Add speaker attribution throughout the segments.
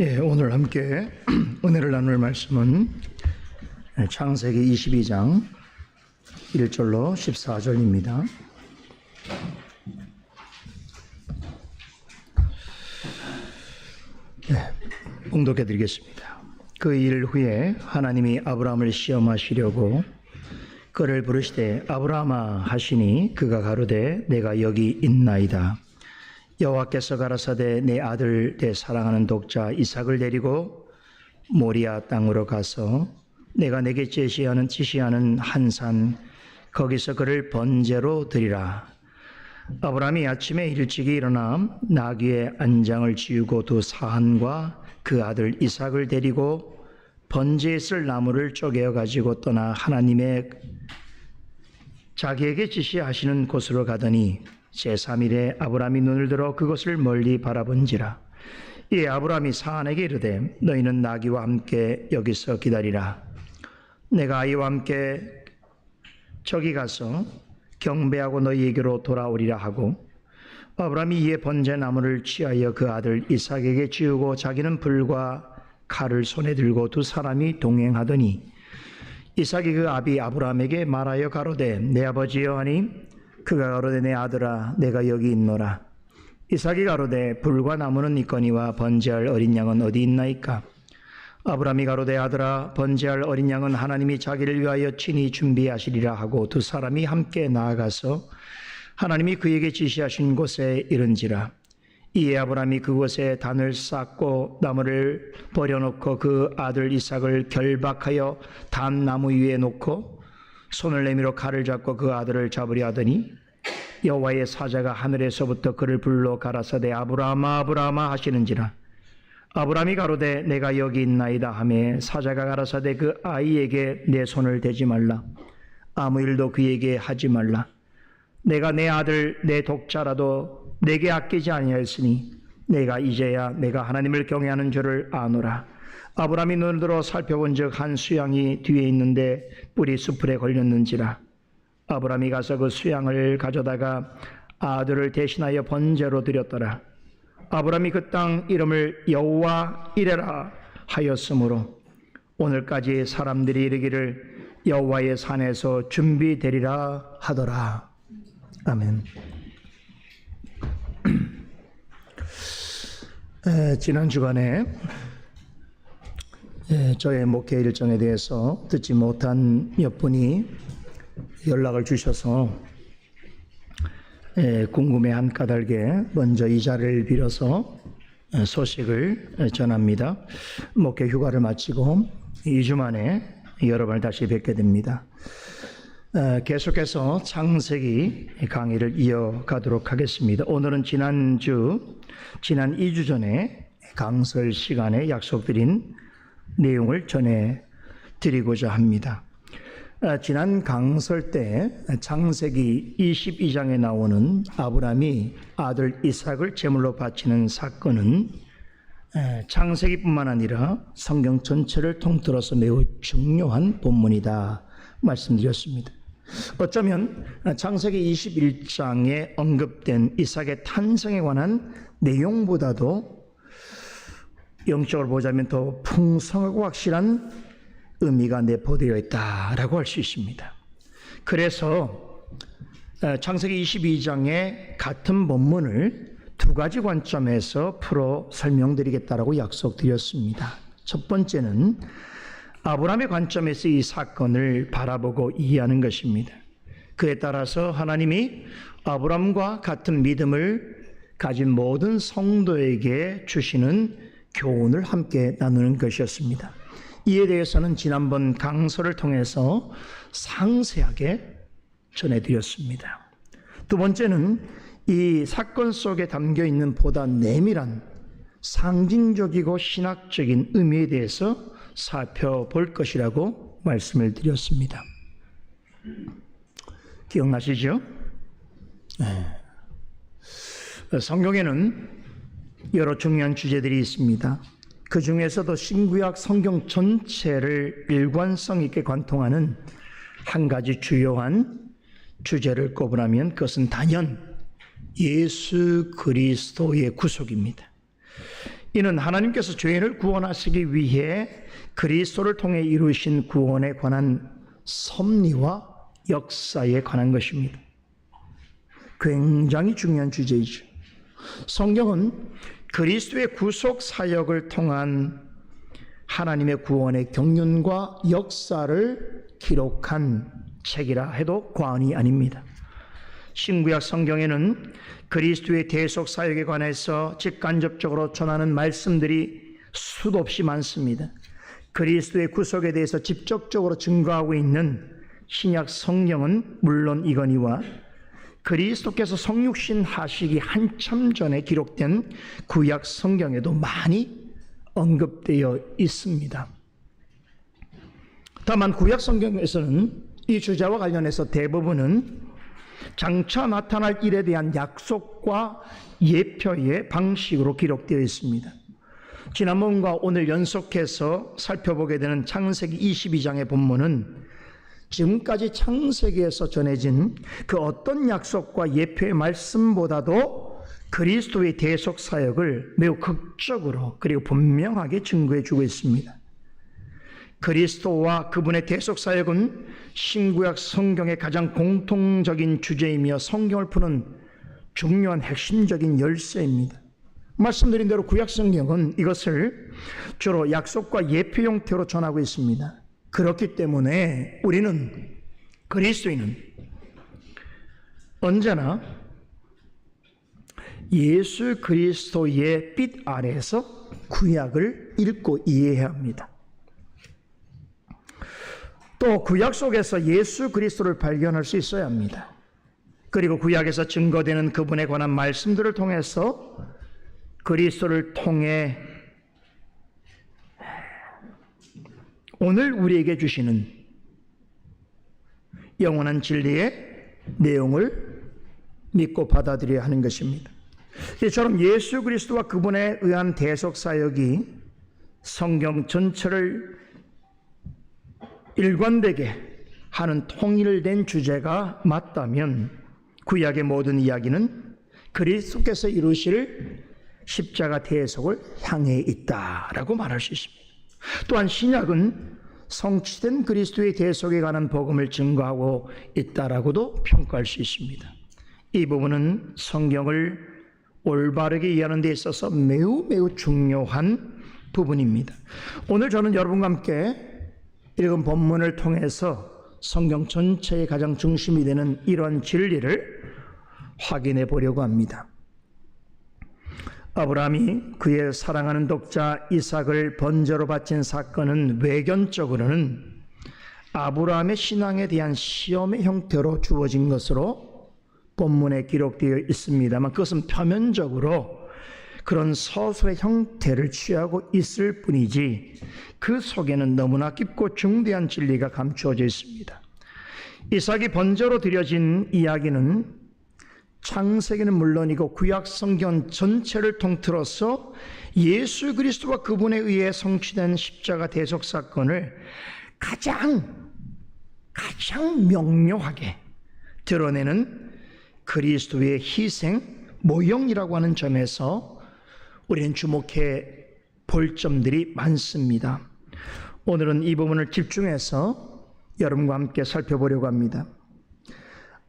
Speaker 1: 오늘 함께 은혜를 나눌 말씀은 창세기 22장 1절로 14절입니다. 봉독해 드리겠습니다. 그 일 후에 하나님이 아브라함을 시험하시려고 그를 부르시되 아브라함아 하시니 그가 가로되 내가 여기 있나이다. 여호와께서 가라사대 내 아들 내 사랑하는 독자 이삭을 데리고 모리아 땅으로 가서 내가 내게 지시하는 한 산 거기서 그를 번제로 드리라. 아브라함이 아침에 일찍이 일어나 나귀의 안장을 지우고 두 사한과 그 아들 이삭을 데리고 번제에 쓸 나무를 쪼개어 가지고 떠나 하나님의 자기에게 지시하시는 곳으로 가더니 제3일에 아브라함이 눈을 들어 그것을 멀리 바라본지라. 이에 아브라함이 사한에게 이르되 너희는 나귀와 함께 여기서 기다리라. 내가 아이와 함께 저기 가서 경배하고 너희에게로 돌아오리라 하고 아브라함이 이에 번제 나무를 취하여 그 아들 이삭에게 지우고 자기는 불과 칼을 손에 들고 두 사람이 동행하더니 이삭이 그 아비 아브라함에게 말하여 가로되 내 아버지여 하니 그가 가로되 내 아들아 내가 여기 있노라. 이삭이 가로되 불과 나무는 있거니와 번제할 어린 양은 어디 있나이까. 아브라함이 가로되 아들아 번제할 어린 양은 하나님이 자기를 위하여 친히 준비하시리라 하고 두 사람이 함께 나아가서 하나님이 그에게 지시하신 곳에 이른지라. 이에 아브라함이 그곳에 단을 쌓고 나무를 버려놓고 그 아들 이삭을 결박하여 단 나무 위에 놓고 손을 내밀어 칼을 잡고 그 아들을 잡으려 하더니 여호와의 사자가 하늘에서부터 그를 불러 가라사대 아브라함아 아브라함아 하시는지라. 아브라함이 가로되 내가 여기 있나이다 하매 사자가 가라사대 그 아이에게 내 손을 대지 말라. 아무 일도 그에게 하지 말라. 내가 내 아들 내 독자라도 내게 아끼지 아니하였으니 내가 이제야 내가 하나님을 경외하는 줄을 아노라. 아브라함이 눈을 들어 살펴본즉 한 수양이 뒤에 있는데 뿔이 수풀에 걸렸는지라. 아브라함이 가서 그 수양을 가져다가 아들을 대신하여 번제로 드렸더라. 아브라함이 그 땅 이름을 여호와 이레라 하였으므로 오늘까지 사람들이 이르기를 여호와의 산에서 준비되리라 하더라. 아멘. 지난 주간에 저의 목회 일정에 대해서 듣지 못한 몇 분이 연락을 주셔서 궁금해한 까닭에 먼저 이 자리를 빌어서 소식을 전합니다. 목회 휴가를 마치고 2주 만에 여러분을 다시 뵙게 됩니다. 계속해서 창세기 강의를 이어가도록 하겠습니다. 오늘은 지난 2주 전에 강설 시간에 약속드린 내용을 전해드리고자 합니다. 지난 강설 때 창세기 22장에 나오는 아브라함이 아들 이삭을 제물로 바치는 사건은 창세기뿐만 아니라 성경 전체를 통틀어서 매우 중요한 본문이다 말씀드렸습니다. 어쩌면 창세기 21장에 언급된 이삭의 탄생에 관한 내용보다도 영적으로 보자면 더 풍성하고 확실한 의미가 내포되어 있다라고 할 수 있습니다. 그래서 창세기 22장의 같은 본문을 두 가지 관점에서 풀어 설명드리겠다라고 약속드렸습니다. 첫 번째는 아브라함의 관점에서 이 사건을 바라보고 이해하는 것입니다. 그에 따라서 하나님이 아브라함과 같은 믿음을 가진 모든 성도에게 주시는 교훈을 함께 나누는 것이었습니다. 이에 대해서는 지난번 강설을 통해서 상세하게 전해드렸습니다. 두 번째는 이 사건 속에 담겨있는 보다 내밀한 상징적이고 신학적인 의미에 대해서 살펴볼 것이라고 말씀을 드렸습니다. 기억나시죠? 성경에는 여러 중요한 주제들이 있습니다. 그 중에서도 신구약 성경 전체를 일관성 있게 관통하는 한 가지 주요한 주제를 꼽으라면 그것은 단연 예수 그리스도의 구속입니다. 이는 하나님께서 죄인을 구원하시기 위해 그리스도를 통해 이루신 구원에 관한 섭리와 역사에 관한 것입니다. 굉장히 중요한 주제이죠. 성경은 그리스도의 구속 사역을 통한 하나님의 구원의 경륜과 역사를 기록한 책이라 해도 과언이 아닙니다. 신구약 성경에는 그리스도의 대속 사역에 관해서 직간접적으로 전하는 말씀들이 수도 없이 많습니다. 그리스도의 구속에 대해서 직접적으로 증거하고 있는 신약 성경은 물론 이거니와 그리스도께서 성육신 하시기 한참 전에 기록된 구약 성경에도 많이 언급되어 있습니다. 다만 구약 성경에서는 이 주제와 관련해서 대부분은 장차 나타날 일에 대한 약속과 예표의 방식으로 기록되어 있습니다. 지난번과 오늘 연속해서 살펴보게 되는 창세기 22장의 본문은 지금까지 창세기에서 전해진 그 어떤 약속과 예표의 말씀보다도 그리스도의 대속 사역을 매우 극적으로 그리고 분명하게 증거해 주고 있습니다. 그리스도와 그분의 대속 사역은 신구약 성경의 가장 공통적인 주제이며 성경을 푸는 중요한 핵심적인 열쇠입니다. 말씀드린 대로 구약 성경은 이것을 주로 약속과 예표 형태로 전하고 있습니다. 그렇기 때문에 우리는 그리스도인은 언제나 예수 그리스도의 빛 아래에서 구약을 읽고 이해해야 합니다. 또 구약 속에서 예수 그리스도를 발견할 수 있어야 합니다. 그리고 구약에서 증거되는 그분에 관한 말씀들을 통해서 그리스도를 통해 오늘 우리에게 주시는 영원한 진리의 내용을 믿고 받아들여야 하는 것입니다. 이처럼 예수 그리스도와 그분에 의한 대속 사역이 성경 전체를 일관되게 하는 통일된 주제가 맞다면 구약의 모든 이야기는 그리스도께서 이루실 십자가 대속을 향해 있다라고 말할 수 있습니다. 또한 신약은 성취된 그리스도의 대속에 관한 복음을 증거하고 있다라고도 평가할 수 있습니다. 이 부분은 성경을 올바르게 이해하는 데 있어서 매우 중요한 부분입니다. 오늘 저는 여러분과 함께 읽은 본문을 통해서 성경 전체의 가장 중심이 되는 이런 진리를 확인해 보려고 합니다. 아브라함이 그의 사랑하는 독자 이삭을 번제로 바친 사건은 외견적으로는 아브라함의 신앙에 대한 시험의 형태로 주어진 것으로 본문에 기록되어 있습니다만 그것은 표면적으로 그런 서술의 형태를 취하고 있을 뿐이지 그 속에는 너무나 깊고 중대한 진리가 감추어져 있습니다. 이삭이 번제로 드려진 이야기는 창세기는 물론이고 구약 성경 전체를 통틀어서 예수 그리스도와 그분에 의해 성취된 십자가 대속 사건을 가장 명료하게 드러내는 그리스도의 희생 모형이라고 하는 점에서 우리는 주목해 볼 점들이 많습니다. 오늘은 이 부분을 집중해서 여러분과 함께 살펴보려고 합니다.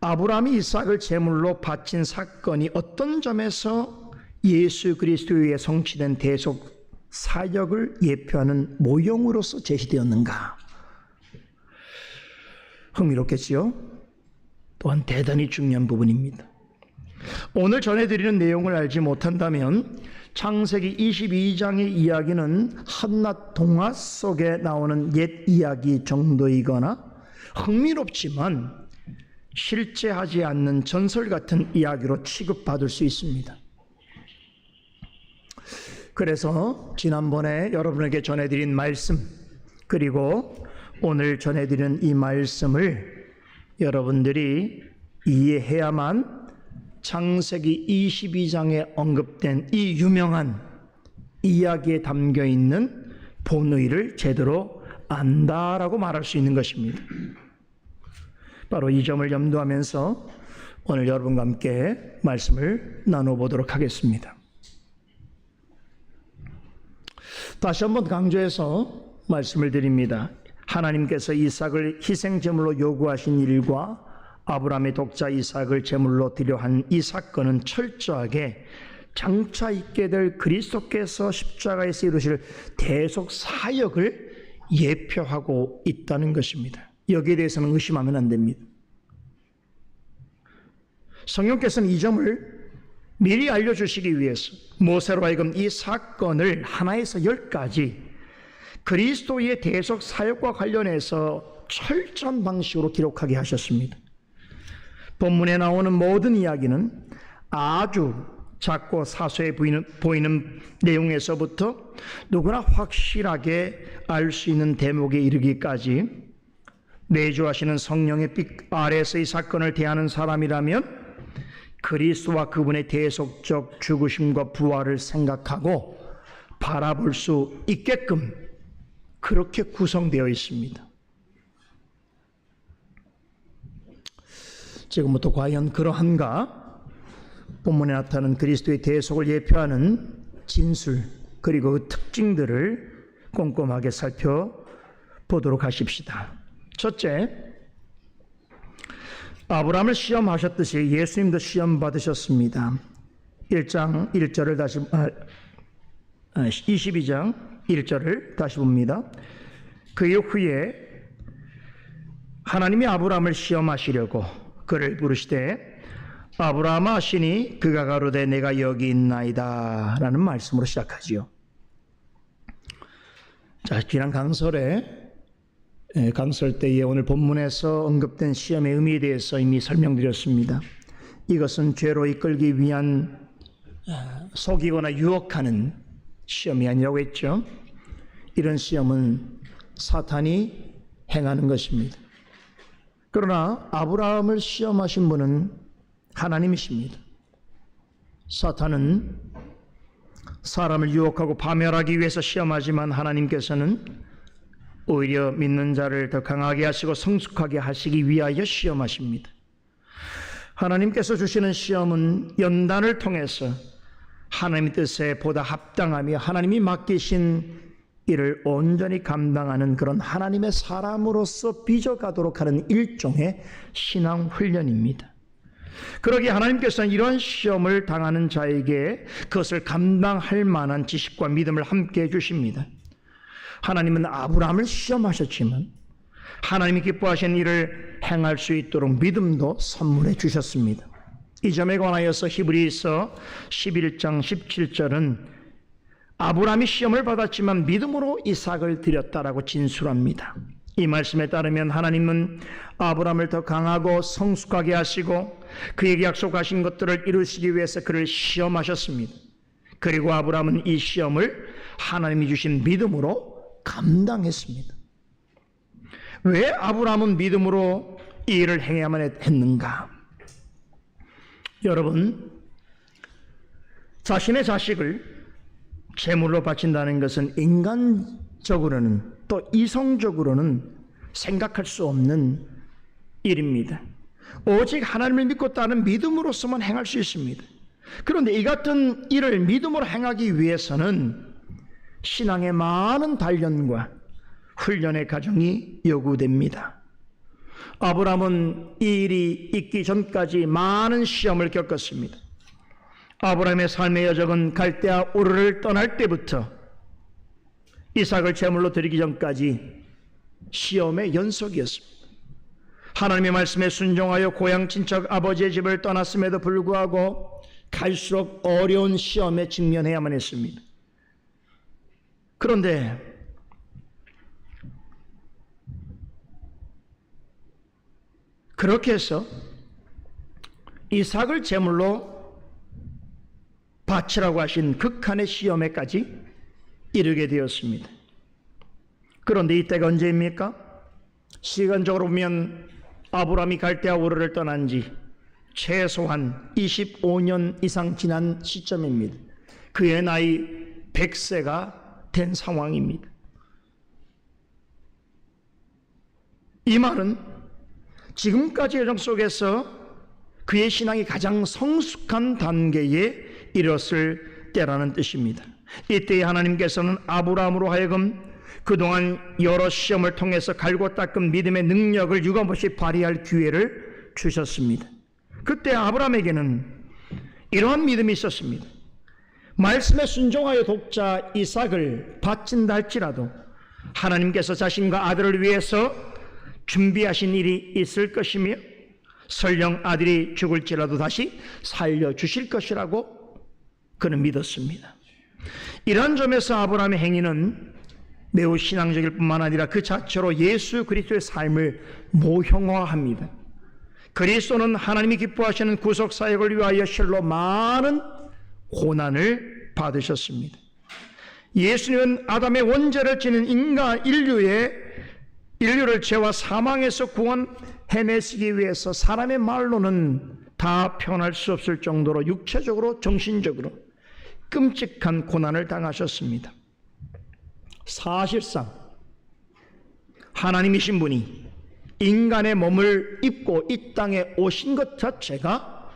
Speaker 1: 아브라함이 이삭을 제물로 바친 사건이 어떤 점에서 예수 그리스도에 의해 성취된 대속 사역을 예표하는 모형으로서 제시되었는가? 흥미롭겠지요? 또한 대단히 중요한 부분입니다. 오늘 전해드리는 내용을 알지 못한다면 창세기 22장의 이야기는 한낱 동화 속에 나오는 옛 이야기 정도이거나 흥미롭지만 실제하지 않는 전설 같은 이야기로 취급받을 수 있습니다. 그래서 지난번에 여러분에게 전해드린 말씀 그리고 오늘 전해드리는 이 말씀을 여러분들이 이해해야만 창세기 22장에 언급된 이 유명한 이야기에 담겨있는 본의를 제대로 안다라고 말할 수 있는 것입니다. 바로 이 점을 염두하면서 오늘 여러분과 함께 말씀을 나눠보도록 하겠습니다. 다시 한번 강조해서 말씀을 드립니다. 하나님께서 이삭을 희생제물로 요구하신 일과 아브라함의 독자 이삭을 제물로 드려 한 이 사건은 철저하게 장차 있게 될 그리스도께서 십자가에서 이루실 대속 사역을 예표하고 있다는 것입니다. 여기에 대해서는 의심하면 안 됩니다. 성령께서는 이 점을 미리 알려주시기 위해서 모세로 하여금 이 사건을 하나에서 10가지 그리스도의 대속 사역과 관련해서 철저한 방식으로 기록하게 하셨습니다. 본문에 나오는 모든 이야기는 아주 작고 사소해 보이는 내용에서부터 누구나 확실하게 알 수 있는 대목에 이르기까지 내주하시는 성령의 빛 아래에서 이 사건을 대하는 사람이라면 그리스도와 그분의 대속적 죽으심과 부활을 생각하고 바라볼 수 있게끔 그렇게 구성되어 있습니다. 지금부터 과연 그러한가? 본문에 나타나는 그리스도의 대속을 예표하는 진술 그리고 그 특징들을 꼼꼼하게 살펴보도록 하십시다. 첫째, 아브라함을 시험하셨듯이 예수님도 시험 받으셨습니다. 1장 1절을 다시 22장 1절을 다시 봅니다. 그 이후에 하나님이 아브라함을 시험하시려고 그를 부르시되 아브라함아 하시니 그가 가로되 내가 여기 있나이다 라는 말씀으로 시작하지요. 자, 지난 강설 때에 오늘 본문에서 언급된 시험의 의미에 대해서 이미 설명드렸습니다. 이것은 죄로 이끌기 위한 속이거나 유혹하는 시험이 아니라고 했죠. 이런 시험은 사탄이 행하는 것입니다. 그러나 아브라함을 시험하신 분은 하나님이십니다. 사탄은 사람을 유혹하고 파멸하기 위해서 시험하지만 하나님께서는 오히려 믿는 자를 더 강하게 하시고 성숙하게 하시기 위하여 시험하십니다. 하나님께서 주시는 시험은 연단을 통해서 하나님의 뜻에 보다 합당하며 하나님이 맡기신 이를 온전히 감당하는 그런 하나님의 사람으로서 빚어가도록 하는 일종의 신앙 훈련입니다. 그러기에 하나님께서는 이러한 시험을 당하는 자에게 그것을 감당할 만한 지식과 믿음을 함께 해주십니다. 하나님은 아브라함을 시험하셨지만 하나님이 기뻐하신 일을 행할 수 있도록 믿음도 선물해 주셨습니다. 이 점에 관하여서 히브리서 11장 17절은 아브라함이 시험을 받았지만 믿음으로 이삭을 드렸다라고 진술합니다. 이 말씀에 따르면 하나님은 아브라함을 더 강하고 성숙하게 하시고 그에게 약속하신 것들을 이루시기 위해서 그를 시험하셨습니다. 그리고 아브라함은 이 시험을 하나님이 주신 믿음으로 감당했습니다. 왜 아브라함은 믿음으로 이 일을 행해야만 했는가? 여러분, 자신의 자식을 제물로 바친다는 것은 인간적으로는 또 이성적으로는 생각할 수 없는 일입니다. 오직 하나님을 믿고 따르는 믿음으로서만 행할 수 있습니다. 그런데 이 같은 일을 믿음으로 행하기 위해서는 신앙의 많은 단련과 훈련의 과정이 요구됩니다. 아브라함은 이 일이 있기 전까지 많은 시험을 겪었습니다. 아브라함의 삶의 여정은 갈대아 우르를 떠날 때부터 이삭을 제물로 드리기 전까지 시험의 연속이었습니다. 하나님의 말씀에 순종하여 고향 친척 아버지의 집을 떠났음에도 불구하고 갈수록 어려운 시험에 직면해야만 했습니다. 그런데 그렇게 해서 이삭을 제물로 바치라고 하신 극한의 시험에까지 이르게 되었습니다. 그런데 이때가 언제입니까? 시간적으로 보면 아브라함이 갈대아 우르를 떠난 지 최소한 25년 이상 지난 시점입니다. 그의 나이 100세가 된 상황입니다. 이 말은 지금까지 여정 속에서 그의 신앙이 가장 성숙한 단계에 이르렀을 때라는 뜻입니다. 이때 하나님께서는 아브라함으로 하여금 그동안 여러 시험을 통해서 갈고 닦은 믿음의 능력을 유감없이 발휘할 기회를 주셨습니다. 그때 아브라함에게는 이러한 믿음이 있었습니다. 말씀에 순종하여 독자 이삭을 바친다 할지라도 하나님께서 자신과 아들을 위해서 준비하신 일이 있을 것이며 설령 아들이 죽을지라도 다시 살려주실 것이라고 그는 믿었습니다. 이런 점에서 아브라함의 행위는 매우 신앙적일 뿐만 아니라 그 자체로 예수 그리스도의 삶을 모형화합니다. 그리스도는 하나님이 기뻐하시는 구속사역을 위하여 실로 많은 고난을 받으셨습니다. 예수님은 아담의 원죄를 지닌 인류를 죄와 사망에서 구원해내시기 위해서 사람의 말로는 다 표현할 수 없을 정도로 육체적으로 정신적으로 끔찍한 고난을 당하셨습니다. 사실상 하나님이신 분이 인간의 몸을 입고 이 땅에 오신 것 자체가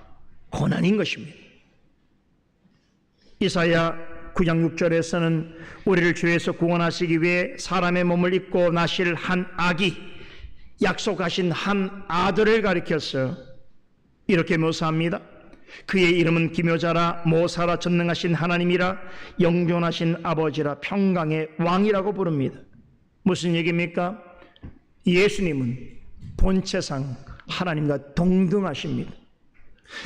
Speaker 1: 고난인 것입니다. 이사야 9장 6절에서는 우리를 죄에서 구원하시기 위해 사람의 몸을 입고 나실 한 아기, 약속하신 한 아들을 가리켜서 이렇게 묘사합니다. 그의 이름은 기묘자라 모사라 전능하신 하나님이라 영존하신 아버지라 평강의 왕이라고 부릅니다. 무슨 얘기입니까? 예수님은 본체상 하나님과 동등하십니다.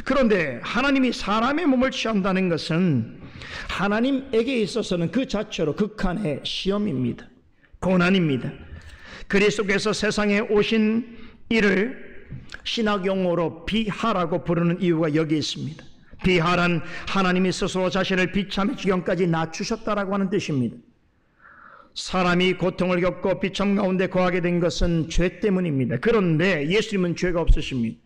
Speaker 1: 그런데 하나님이 사람의 몸을 취한다는 것은 하나님에게 있어서는 그 자체로 극한의 시험입니다. 고난입니다. 그리스도께서 세상에 오신 이를 신학 용어로 비하라고 부르는 이유가 여기 있습니다. 비하란 하나님이 스스로 자신을 비참의 지경까지 낮추셨다라고 하는 뜻입니다. 사람이 고통을 겪고 비참 가운데 거하게 된 것은 죄 때문입니다. 그런데 예수님은 죄가 없으십니다.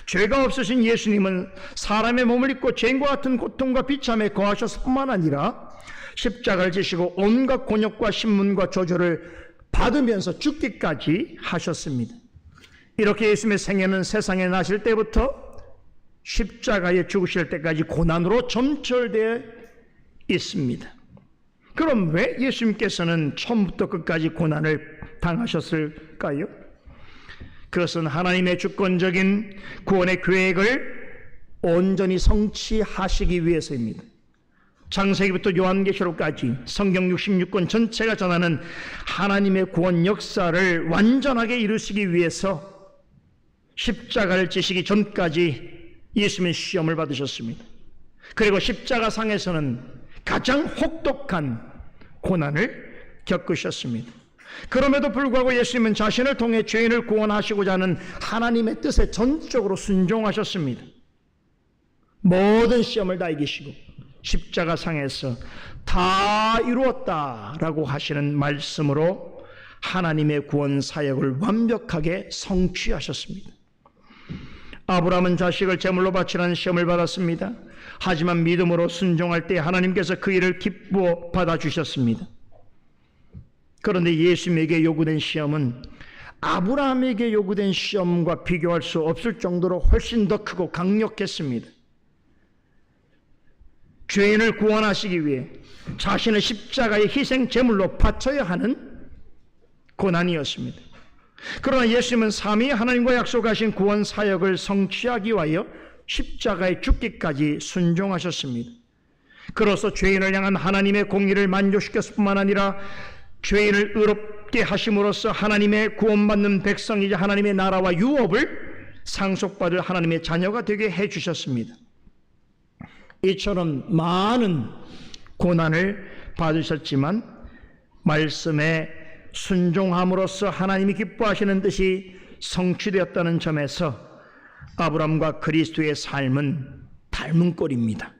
Speaker 1: 죄가 없으신 예수님은 사람의 몸을 입고 죄인과 같은 고통과 비참에 거하셨을 뿐만 아니라 십자가를 지시고 온갖 곤욕과 신문과 저주를 받으면서 죽기까지 하셨습니다. 이렇게 예수님의 생애는 세상에 나실 때부터 십자가에 죽으실 때까지 고난으로 점철되어 있습니다. 그럼 왜 예수님께서는 처음부터 끝까지 고난을 당하셨을까요? 그것은 하나님의 주권적인 구원의 계획을 온전히 성취하시기 위해서입니다. 창세기부터 요한계시록까지 성경 66권 전체가 전하는 하나님의 구원 역사를 완전하게 이루시기 위해서 십자가를 지시기 전까지 예수님은 시험을 받으셨습니다. 그리고 십자가상에서는 가장 혹독한 고난을 겪으셨습니다. 그럼에도 불구하고 예수님은 자신을 통해 죄인을 구원하시고자 하는 하나님의 뜻에 전적으로 순종하셨습니다. 모든 시험을 다 이기시고 십자가상에서 다 이루었다라고 하시는 말씀으로 하나님의 구원 사역을 완벽하게 성취하셨습니다. 아브라함은 자식을 제물로 바치라는 시험을 받았습니다. 하지만 믿음으로 순종할 때 하나님께서 그 일을 기뻐 받아주셨습니다. 그런데 예수님에게 요구된 시험은 아브라함에게 요구된 시험과 비교할 수 없을 정도로 훨씬 더 크고 강력했습니다. 죄인을 구원하시기 위해 자신의 십자가의 희생 제물로 바쳐야 하는 고난이었습니다. 그러나 예수님은 삼위 하나님과 약속하신 구원 사역을 성취하기 위하여 십자가에 죽기까지 순종하셨습니다. 그로써 죄인을 향한 하나님의 공의를 만족시켰을 뿐만 아니라 죄인을 의롭게 하심으로써 하나님의 구원받는 백성이자 하나님의 나라와 유업을 상속받을 하나님의 자녀가 되게 해주셨습니다. 이처럼 많은 고난을 받으셨지만 말씀에 순종함으로써 하나님이 기뻐하시는 뜻이 성취되었다는 점에서 아브라함과 그리스도의 삶은 닮은 꼴입니다.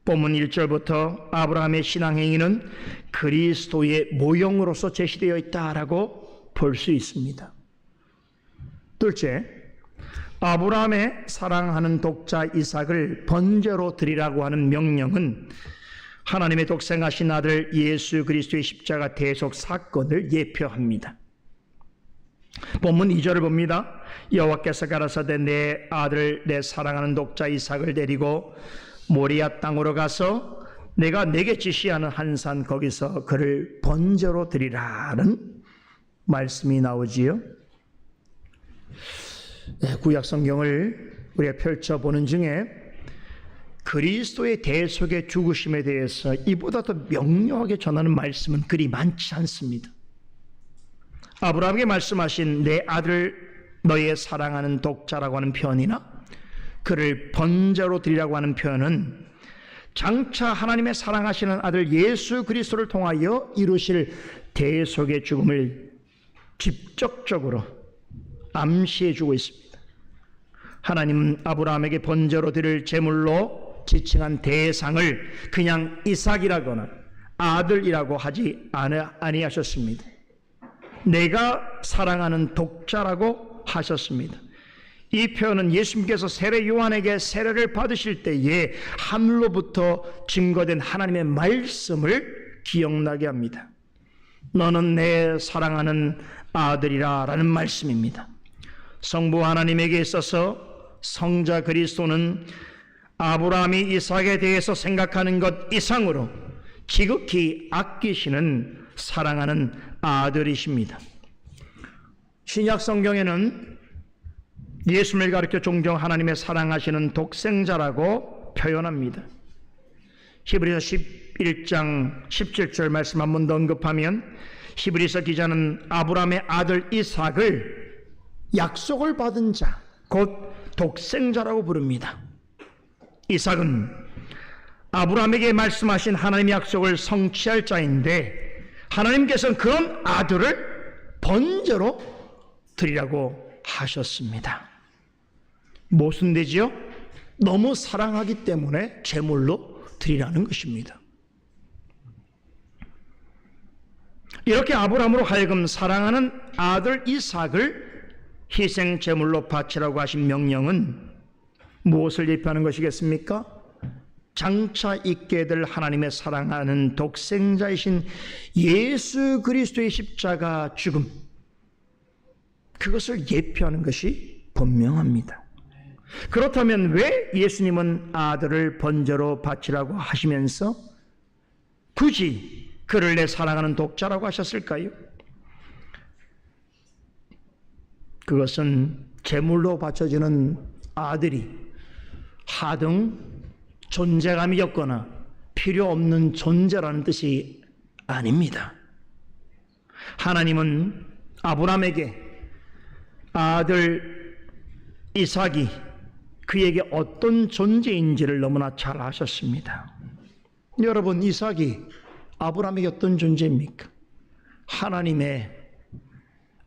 Speaker 1: 본문 1절부터 아브라함의 신앙행위는 그리스도의 모형으로서 제시되어 있다라고 볼 수 있습니다. 둘째, 아브라함의 사랑하는 독자 이삭을 번제로 드리라고 하는 명령은 하나님의 독생하신 아들 예수 그리스도의 십자가 대속 사건을 예표합니다. 본문 2절을 봅니다. 여호와께서 가라사대 내 아들 내 사랑하는 독자 이삭을 데리고 모리아 땅으로 가서 내가 내게 지시하는 한 산 거기서 그를 번제로 드리라는 말씀이 나오지요. 구약 성경을 우리가 펼쳐보는 중에 그리스도의 대속의 죽으심에 대해서 이보다 더 명료하게 전하는 말씀은 그리 많지 않습니다. 아브라함에게 말씀하신 내 아들 너의 사랑하는 독자라고 하는 표현이나 그를 번제로 드리라고 하는 표현은 장차 하나님의 사랑하시는 아들 예수 그리스도를 통하여 이루실 대속의 죽음을 직접적으로 암시해 주고 있습니다. 하나님은 아브라함에게 번제로 드릴 제물로 지칭한 대상을 그냥 이삭이라거나 아들이라고 하지 아니하셨습니다. 내가 사랑하는 독자라고 하셨습니다. 이 표현은 예수님께서 세례 요한에게 세례를 받으실 때에 하늘로부터 증거된 하나님의 말씀을 기억나게 합니다. 너는 내 사랑하는 아들이라 라는 말씀입니다. 성부 하나님에게 있어서 성자 그리스도는 아브라함이 이삭에 대해서 생각하는 것 이상으로 지극히 아끼시는 사랑하는 아들이십니다. 신약 성경에는 예수님을 가리켜 종종 하나님의 사랑하시는 독생자라고 표현합니다. 히브리서 11장 17절 말씀 한 번 더 언급하면 히브리서 기자는 아브라함의 아들 이삭을 약속을 받은 자, 곧 독생자라고 부릅니다. 이삭은 아브라함에게 말씀하신 하나님의 약속을 성취할 자인데 하나님께서는 그런 아들을 번제로 드리라고 하셨습니다. 모순되지요? 너무 사랑하기 때문에 제물로 드리라는 것입니다. 이렇게 아브라함으로 하여금 사랑하는 아들 이삭을 희생 제물로 바치라고 하신 명령은 무엇을 예표하는 것이겠습니까? 장차 있게 될 하나님의 사랑하는 독생자이신 예수 그리스도의 십자가 죽음, 그것을 예표하는 것이 분명합니다. 그렇다면 왜 예수님은 아들을 번제로 바치라고 하시면서 굳이 그를 내 사랑하는 독자라고 하셨을까요? 그것은 제물로 바쳐지는 아들이 하등 존재감이 없거나 필요 없는 존재라는 뜻이 아닙니다. 하나님은 아브라함에게 아들 이삭이 그에게 어떤 존재인지를 너무나 잘 아셨습니다. 여러분, 이삭이 아브라함에게 어떤 존재입니까? 하나님의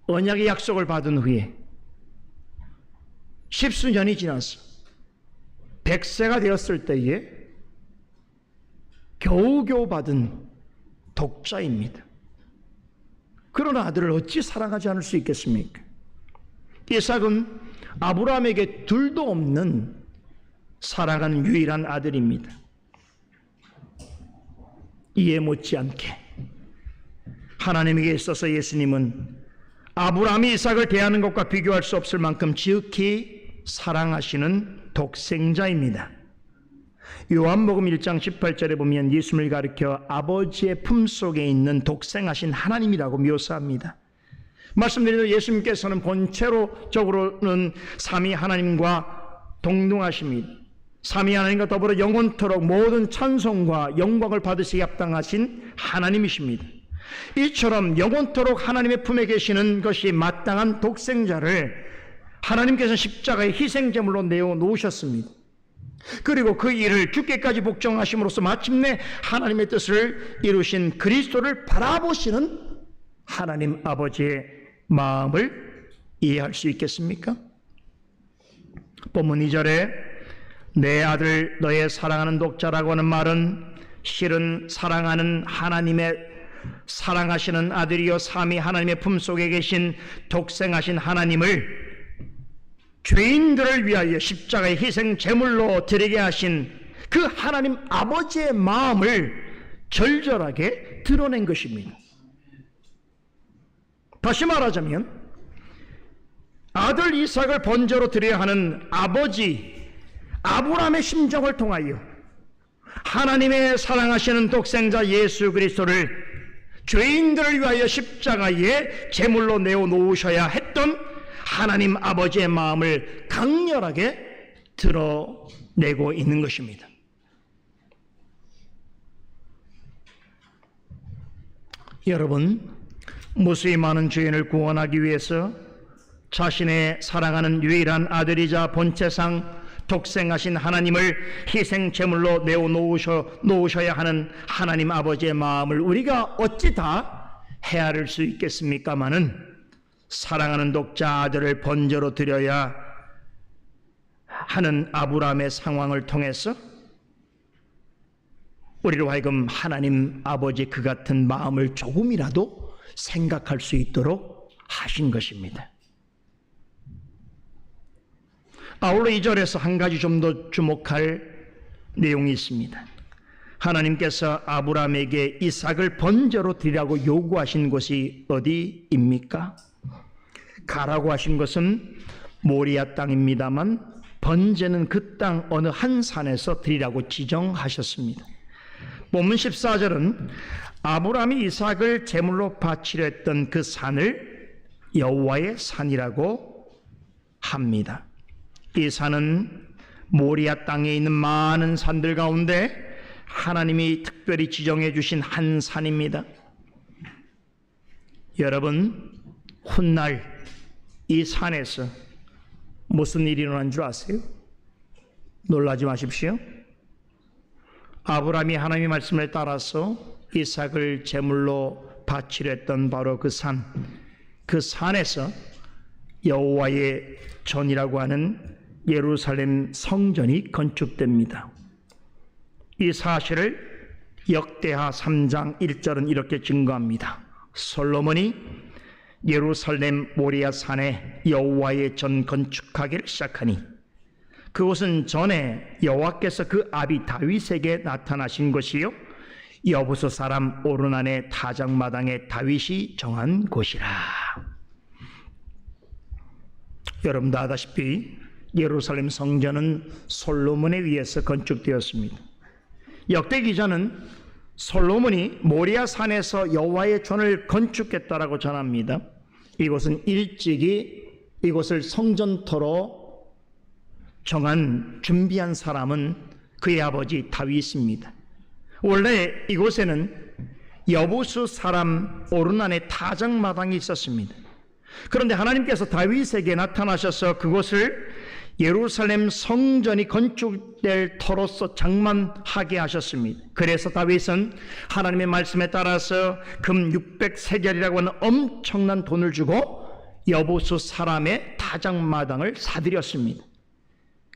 Speaker 1: 언약의 약속을 받은 후에 십수년이 지나서 100세가 되었을 때에 겨우겨우 받은 독자입니다. 그런 아들을 어찌 사랑하지 않을 수 있겠습니까? 이삭은 아브라함에게 둘도 없는 사랑하는 유일한 아들입니다. 이에 못지않게 하나님에게 있어서 예수님은 아브라함이 이삭을 대하는 것과 비교할 수 없을 만큼 지극히 사랑하시는 독생자입니다. 요한복음 1장 18절에 보면 예수님을 가리켜 아버지의 품속에 있는 독생하신 하나님이라고 묘사합니다. 말씀드린 대로 예수님께서는 본체로적으로는 삼위 하나님과 동등하십니다. 삼위 하나님과 더불어 영원토록 모든 찬송과 영광을 받으시기 합당하신 하나님이십니다. 이처럼 영원토록 하나님의 품에 계시는 것이 마땅한 독생자를 하나님께서 십자가의 희생제물로 내어놓으셨습니다. 그리고 그 일을 죽게까지 복종하심으로써 마침내 하나님의 뜻을 이루신 그리스도를 바라보시는 하나님 아버지의 마음을 이해할 수 있겠습니까? 본문 2절에 내 아들 너의 사랑하는 독자라고 하는 말은 실은 사랑하는 하나님의 사랑하시는 아들이요 삼위 하나님의 품속에 계신 독생하신 하나님을 죄인들을 위하여 십자가의 희생 제물로 드리게 하신 그 하나님 아버지의 마음을 절절하게 드러낸 것입니다. 다시 말하자면 아들 이삭을 번제로 드려야 하는 아버지 아브라함의 심정을 통하여 하나님의 사랑하시는 독생자 예수 그리스도를 죄인들을 위하여 십자가에 제물로 내어놓으셔야 했던 하나님 아버지의 마음을 강렬하게 드러내고 있는 것입니다. 여러분, 무수히 많은 죄인을 구원하기 위해서 자신의 사랑하는 유일한 아들이자 본체상 독생하신 하나님을 희생 제물로 내어놓으셔야 하는 하나님 아버지의 마음을 우리가 어찌 다 헤아릴 수 있겠습니까마는 사랑하는 독자 아들을 번제로 드려야 하는 아브라함의 상황을 통해서 우리로 하여금 하나님 아버지 그 같은 마음을 조금이라도 생각할 수 있도록 하신 것입니다. 아울러 2절에서 한 가지 좀 더 주목할 내용이 있습니다. 하나님께서 아브라함에게 이삭을 번제로 드리라고 요구하신 곳이 어디입니까? 가라고 하신 것은 모리아 땅입니다만 번제는 그 땅 어느 한 산에서 드리라고 지정하셨습니다. 본문 14절은 아브라함이 이삭을 제물로 바치려 했던 그 산을 여호와의 산이라고 합니다. 이 산은 모리아 땅에 있는 많은 산들 가운데 하나님이 특별히 지정해 주신 한 산입니다. 여러분, 훗날 이 산에서 무슨 일이 일어난 줄 아세요? 놀라지 마십시오. 아브라함이 하나님의 말씀을 따라서 이삭을 제물로 바치려 했던 바로 그 산에서 여호와의 전이라고 하는 예루살렘 성전이 건축됩니다. 이 사실을 역대하 3장 1절은 이렇게 증거합니다. 솔로몬이 예루살렘 모리아 산에 여호와의 전 건축하기를 시작하니 그곳은 전에 여호와께서 그 아비 다윗에게 나타나신 것이요 여부수 사람 오르난의 타작마당에 다윗이 정한 곳이라. 여러분도 아다시피 예루살렘 성전은 솔로몬에 의해서 건축되었습니다. 역대 기자는 솔로몬이 모리아 산에서 여호와의 전을 건축했다라고 전합니다. 이곳은 일찍이 이곳을 성전토로 준비한 사람은 그의 아버지 다윗입니다. 원래 이곳에는 여부수 사람 오르난의 타작마당이 있었습니다. 그런데 하나님께서 다윗에게 나타나셔서 그곳을 예루살렘 성전이 건축될 터로서 장만하게 하셨습니다. 그래서 다윗은 하나님의 말씀에 따라서 금 600세겔이라고 하는 엄청난 돈을 주고 여부수 사람의 타작마당을 사들였습니다.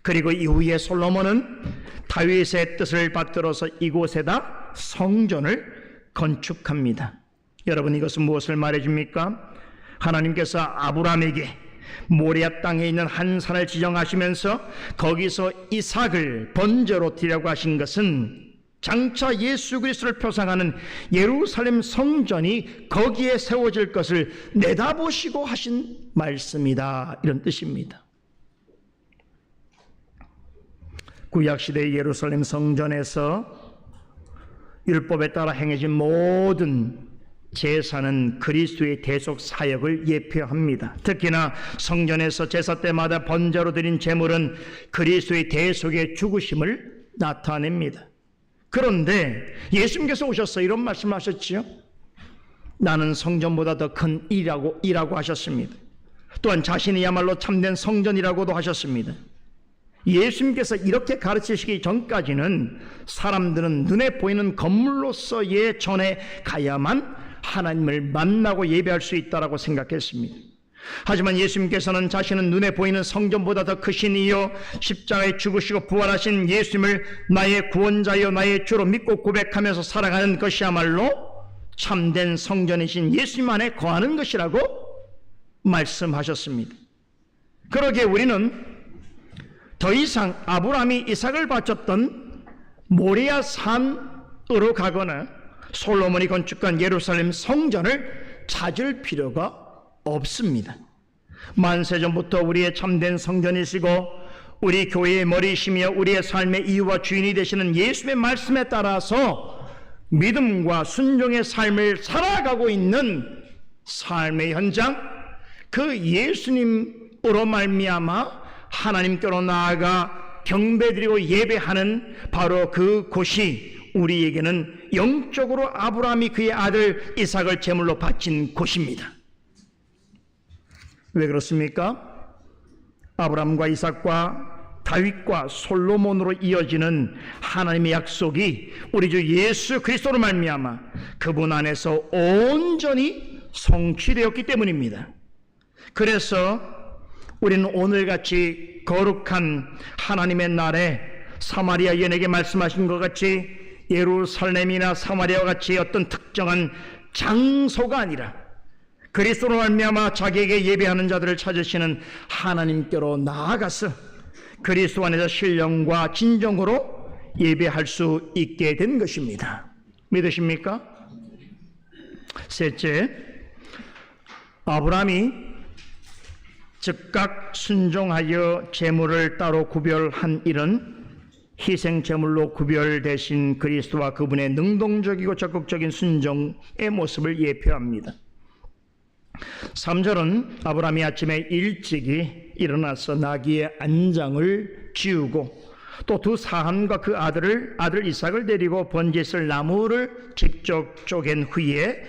Speaker 1: 그리고 이후에 솔로몬은 다윗의 뜻을 받들어서 이곳에다 성전을 건축합니다. 여러분, 이것은 무엇을 말해줍니까? 하나님께서 아브라함에게 모리아 땅에 있는 한 산을 지정하시면서 거기서 이삭을 번제로 드리라고 하신 것은 장차 예수 그리스도를 표상하는 예루살렘 성전이 거기에 세워질 것을 내다보시고 하신 말씀이다, 이런 뜻입니다. 구약시대의 예루살렘 성전에서 율법에 따라 행해진 모든 제사는 그리스도의 대속 사역을 예표합니다. 특히나 성전에서 제사 때마다 번제로 드린 제물은 그리스도의 대속의 죽으심을 나타냅니다. 그런데 예수님께서 오셔서 이런 말씀을 하셨지요. 나는 성전보다 더 큰 일이라고 하셨습니다. 또한 자신이야말로 참된 성전이라고도 하셨습니다. 예수님께서 이렇게 가르치시기 전까지는 사람들은 눈에 보이는 건물로서의 전에 가야만 하나님을 만나고 예배할 수 있다라고 생각했습니다. 하지만 예수님께서는 자신은 눈에 보이는 성전보다 더 크신 이요 십자가에 죽으시고 부활하신 예수님을 나의 구원자여 나의 주로 믿고 고백하면서 살아가는 것이야말로 참된 성전이신 예수님 안에 거하는 것이라고 말씀하셨습니다. 그러기에 우리는 더 이상 아브라함이 이삭을 바쳤던 모리아 산으로 가거나 솔로몬이 건축한 예루살렘 성전을 찾을 필요가 없습니다. 만세전부터 우리의 참된 성전이시고 우리 교회의 머리시며 우리의 삶의 이유와 주인이 되시는 예수의 말씀에 따라서 믿음과 순종의 삶을 살아가고 있는 삶의 현장, 그 예수님으로 말미암아 하나님께로 나아가 경배드리고 예배하는 바로 그 곳이 우리에게는 영적으로 아브라함이 그의 아들 이삭을 제물로 바친 곳입니다. 왜 그렇습니까? 아브라함과 이삭과 다윗과 솔로몬으로 이어지는 하나님의 약속이 우리 주 예수 그리스도로 말미암아 그분 안에서 온전히 성취되었기 때문입니다. 그래서 우리는 오늘같이 거룩한 하나님의 날에 사마리아 여인에게 말씀하신 것 같이 예루살렘이나 사마리아와 같이 어떤 특정한 장소가 아니라 그리스도로 말미암아 자기에게 예배하는 자들을 찾으시는 하나님께로 나아가서 그리스도 안에서 신령과 진정으로 예배할 수 있게 된 것입니다. 믿으십니까? 셋째, 아브라함이 즉각 순종하여 제물을 따로 구별한 일은 희생 제물로 구별되신 그리스도와 그분의 능동적이고 적극적인 순종의 모습을 예표합니다. 3절은 아브라함이 아침에 일찍이 일어나서 나귀의 안장을 지우고 또 두 사람과 그 아들 이삭을 데리고 번제에 쓸 나무를 직접 쪼갠 후에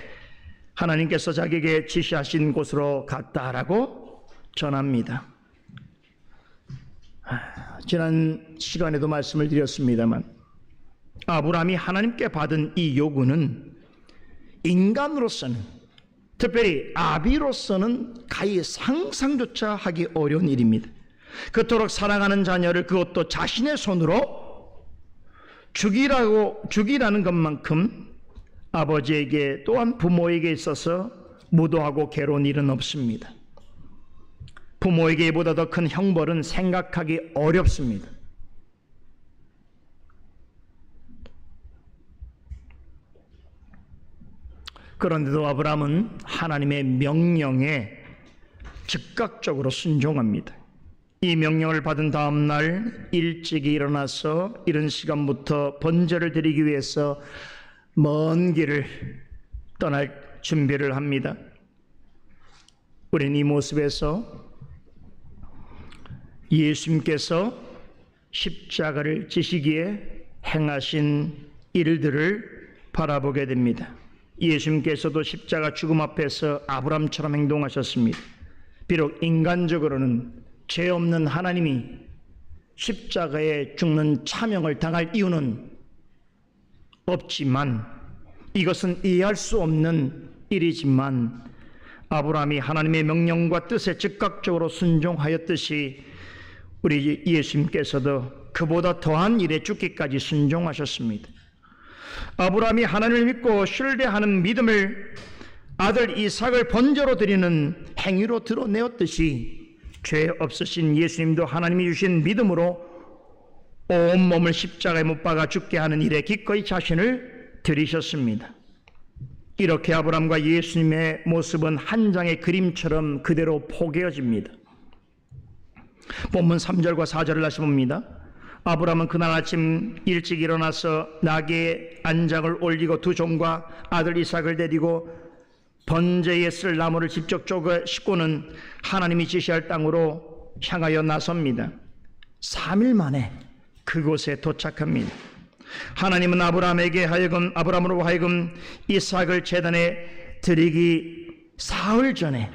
Speaker 1: 하나님께서 자기에게 지시하신 곳으로 갔다라고 전합니다. 지난 시간에도 말씀을 드렸습니다만 아브라함이 하나님께 받은 이 요구는 인간으로서는, 특별히 아비로서는 가히 상상조차 하기 어려운 일입니다. 그토록 사랑하는 자녀를, 그것도 자신의 손으로 죽이라는 것만큼 아버지에게 또한 부모에게 있어서 무도하고 괴로운 일은 없습니다. 부모에게 이보다 더 큰 형벌은 생각하기 어렵습니다. 그런데도 아브라함은 하나님의 명령에 즉각적으로 순종합니다. 이 명령을 받은 다음 날 일찍이 일어나서 이른 시간부터 번제를 드리기 위해서 먼 길을 떠날 준비를 합니다. 우리는 이 모습에서 예수님께서 십자가를 지시기에 행하신 일들을 바라보게 됩니다. 예수님께서도 십자가 죽음 앞에서 아브라함처럼 행동하셨습니다. 비록 인간적으로는 죄 없는 하나님이 십자가에 죽는 차명을 당할 이유는 없지만, 이것은 이해할 수 없는 일이지만 아브라함이 하나님의 명령과 뜻에 즉각적으로 순종하였듯이 우리 예수님께서도 그보다 더한 일에 죽기까지 순종하셨습니다. 아브라함이 하나님을 믿고 신뢰하는 믿음을 아들 이삭을 번제로 드리는 행위로 드러내었듯이 죄 없으신 예수님도 하나님이 주신 믿음으로 온몸을 십자가에 못 박아 죽게 하는 일에 기꺼이 자신을 드리셨습니다. 이렇게 아브라함과 예수님의 모습은 한 장의 그림처럼 그대로 포개어집니다. 본문 3절과 4절을 다시 봅니다. 아브라함은 그날 아침 일찍 일어나서 나귀의 안장을 올리고 두 종과 아들 이삭을 데리고 번제에 쓸 나무를 직접 쪼개 싣고는 하나님이 지시할 땅으로 향하여 나섭니다. 3일 만에 그곳에 도착합니다. 하나님은 아브라함으로 하여금 이삭을 제단에 드리기 사흘 전에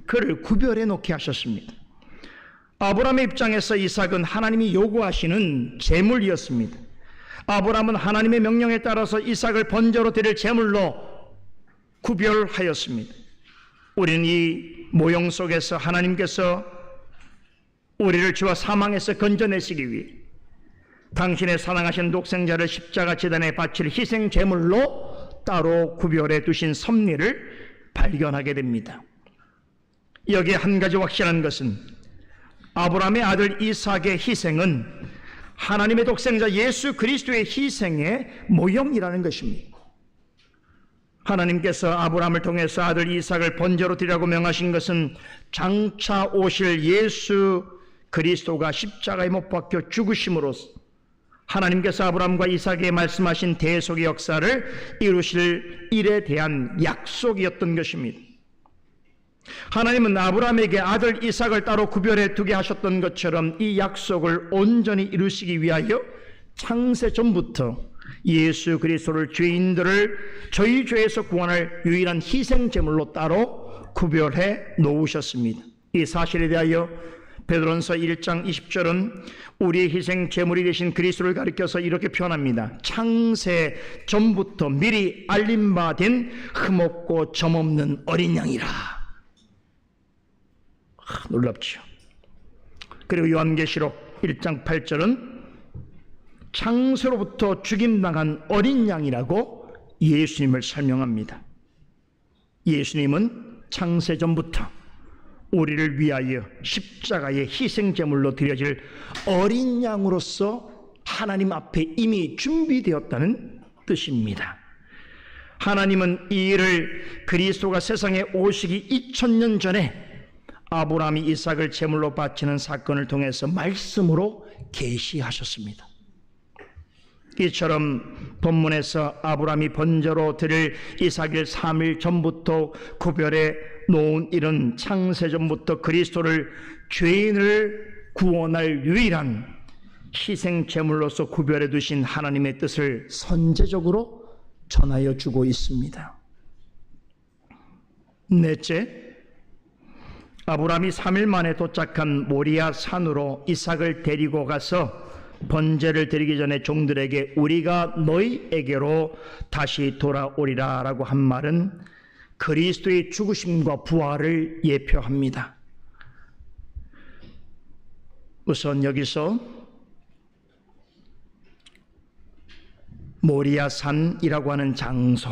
Speaker 1: 그를 구별해 놓게 하셨습니다. 아브라함의 입장에서 이삭은 하나님이 요구하시는 제물이었습니다. 아브라함은 하나님의 명령에 따라서 이삭을 번제로 드릴 제물로 구별하였습니다. 우리는 이 모형 속에서 하나님께서 우리를 죄와 사망에서 건져내시기 위해 당신의 사랑하신 독생자를 십자가 제단에 바칠 희생 제물로 따로 구별해 두신 섭리를 발견하게 됩니다. 여기에 한 가지 확실한 것은 아브라함의 아들 이삭의 희생은 하나님의 독생자 예수 그리스도의 희생의 모형이라는 것입니다. 하나님께서 아브라함을 통해서 아들 이삭을 번제로 드리라고 명하신 것은 장차 오실 예수 그리스도가 십자가에 못 박혀 죽으심으로써 하나님께서 아브라함과 이삭에게 말씀하신 대속의 역사를 이루실 일에 대한 약속이었던 것입니다. 하나님은 아브라함에게 아들 이삭을 따로 구별해 두게 하셨던 것처럼 이 약속을 온전히 이루시기 위하여 창세 전부터 예수 그리스도를 죄인들을 저희 죄에서 구원할 유일한 희생제물로 따로 구별해 놓으셨습니다. 이 사실에 대하여 베드로전서 1장 20절은 우리의 희생 제물이 되신 그리스도를 가리켜서 이렇게 표현합니다. 창세 전부터 미리 알림 바 된 흠없고 점없는 어린 양이라. 놀랍죠. 그리고 요한계시록 1장 8절은 창세로부터 죽임당한 어린 양이라고 예수님을 설명합니다. 예수님은 창세 전부터 우리를 위하여 십자가의 희생제물로 드려질 어린 양으로서 하나님 앞에 이미 준비되었다는 뜻입니다. 하나님은 이 일을 그리스도가 세상에 오시기 2000년 전에 아브라함이 이삭을 제물로 바치는 사건을 통해서 말씀으로 계시하셨습니다. 이처럼 본문에서 아브라함이 번제로 드릴 이삭을 3일 전부터 구별해 놓은 일은 창세전부터 그리스도를 죄인을 구원할 유일한 희생제물로서 구별해 두신 하나님의 뜻을 선제적으로 전하여 주고 있습니다. 넷째, 아브라함이 3일 만에 도착한 모리아 산으로 이삭을 데리고 가서 번제를 드리기 전에 종들에게 우리가 너희에게로 다시 돌아오리라 라고 한 말은 그리스도의 죽으심과 부활을 예표합니다. 우선 여기서 모리아산이라고 하는 장소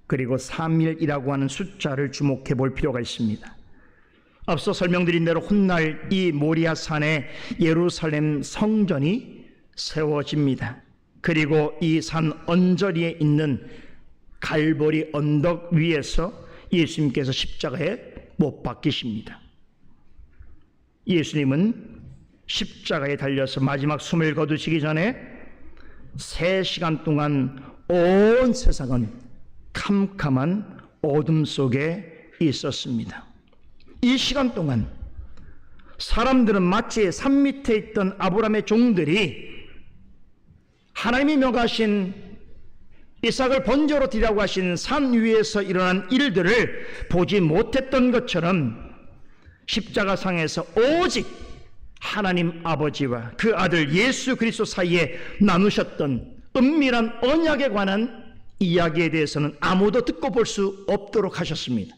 Speaker 1: 그리고 3일이라고 하는 숫자를 주목해 볼 필요가 있습니다. 앞서 설명드린 대로 훗날 이 모리아산에 예루살렘 성전이 세워집니다. 그리고 이 산 언저리에 있는 갈보리 언덕 위에서 예수님께서 십자가에 못 박히십니다. 예수님은 십자가에 달려서 마지막 숨을 거두시기 전에 3시간 동안 온 세상은 캄캄한 어둠 속에 있었습니다. 이 시간 동안 사람들은 마치 산 밑에 있던 아브라함의 종들이 하나님이 명하신 이삭을 번제로 드리라고 하신 산 위에서 일어난 일들을 보지 못했던 것처럼 십자가상에서 오직 하나님 아버지와 그 아들 예수 그리스도 사이에 나누셨던 은밀한 언약에 관한 이야기에 대해서는 아무도 듣고 볼 수 없도록 하셨습니다.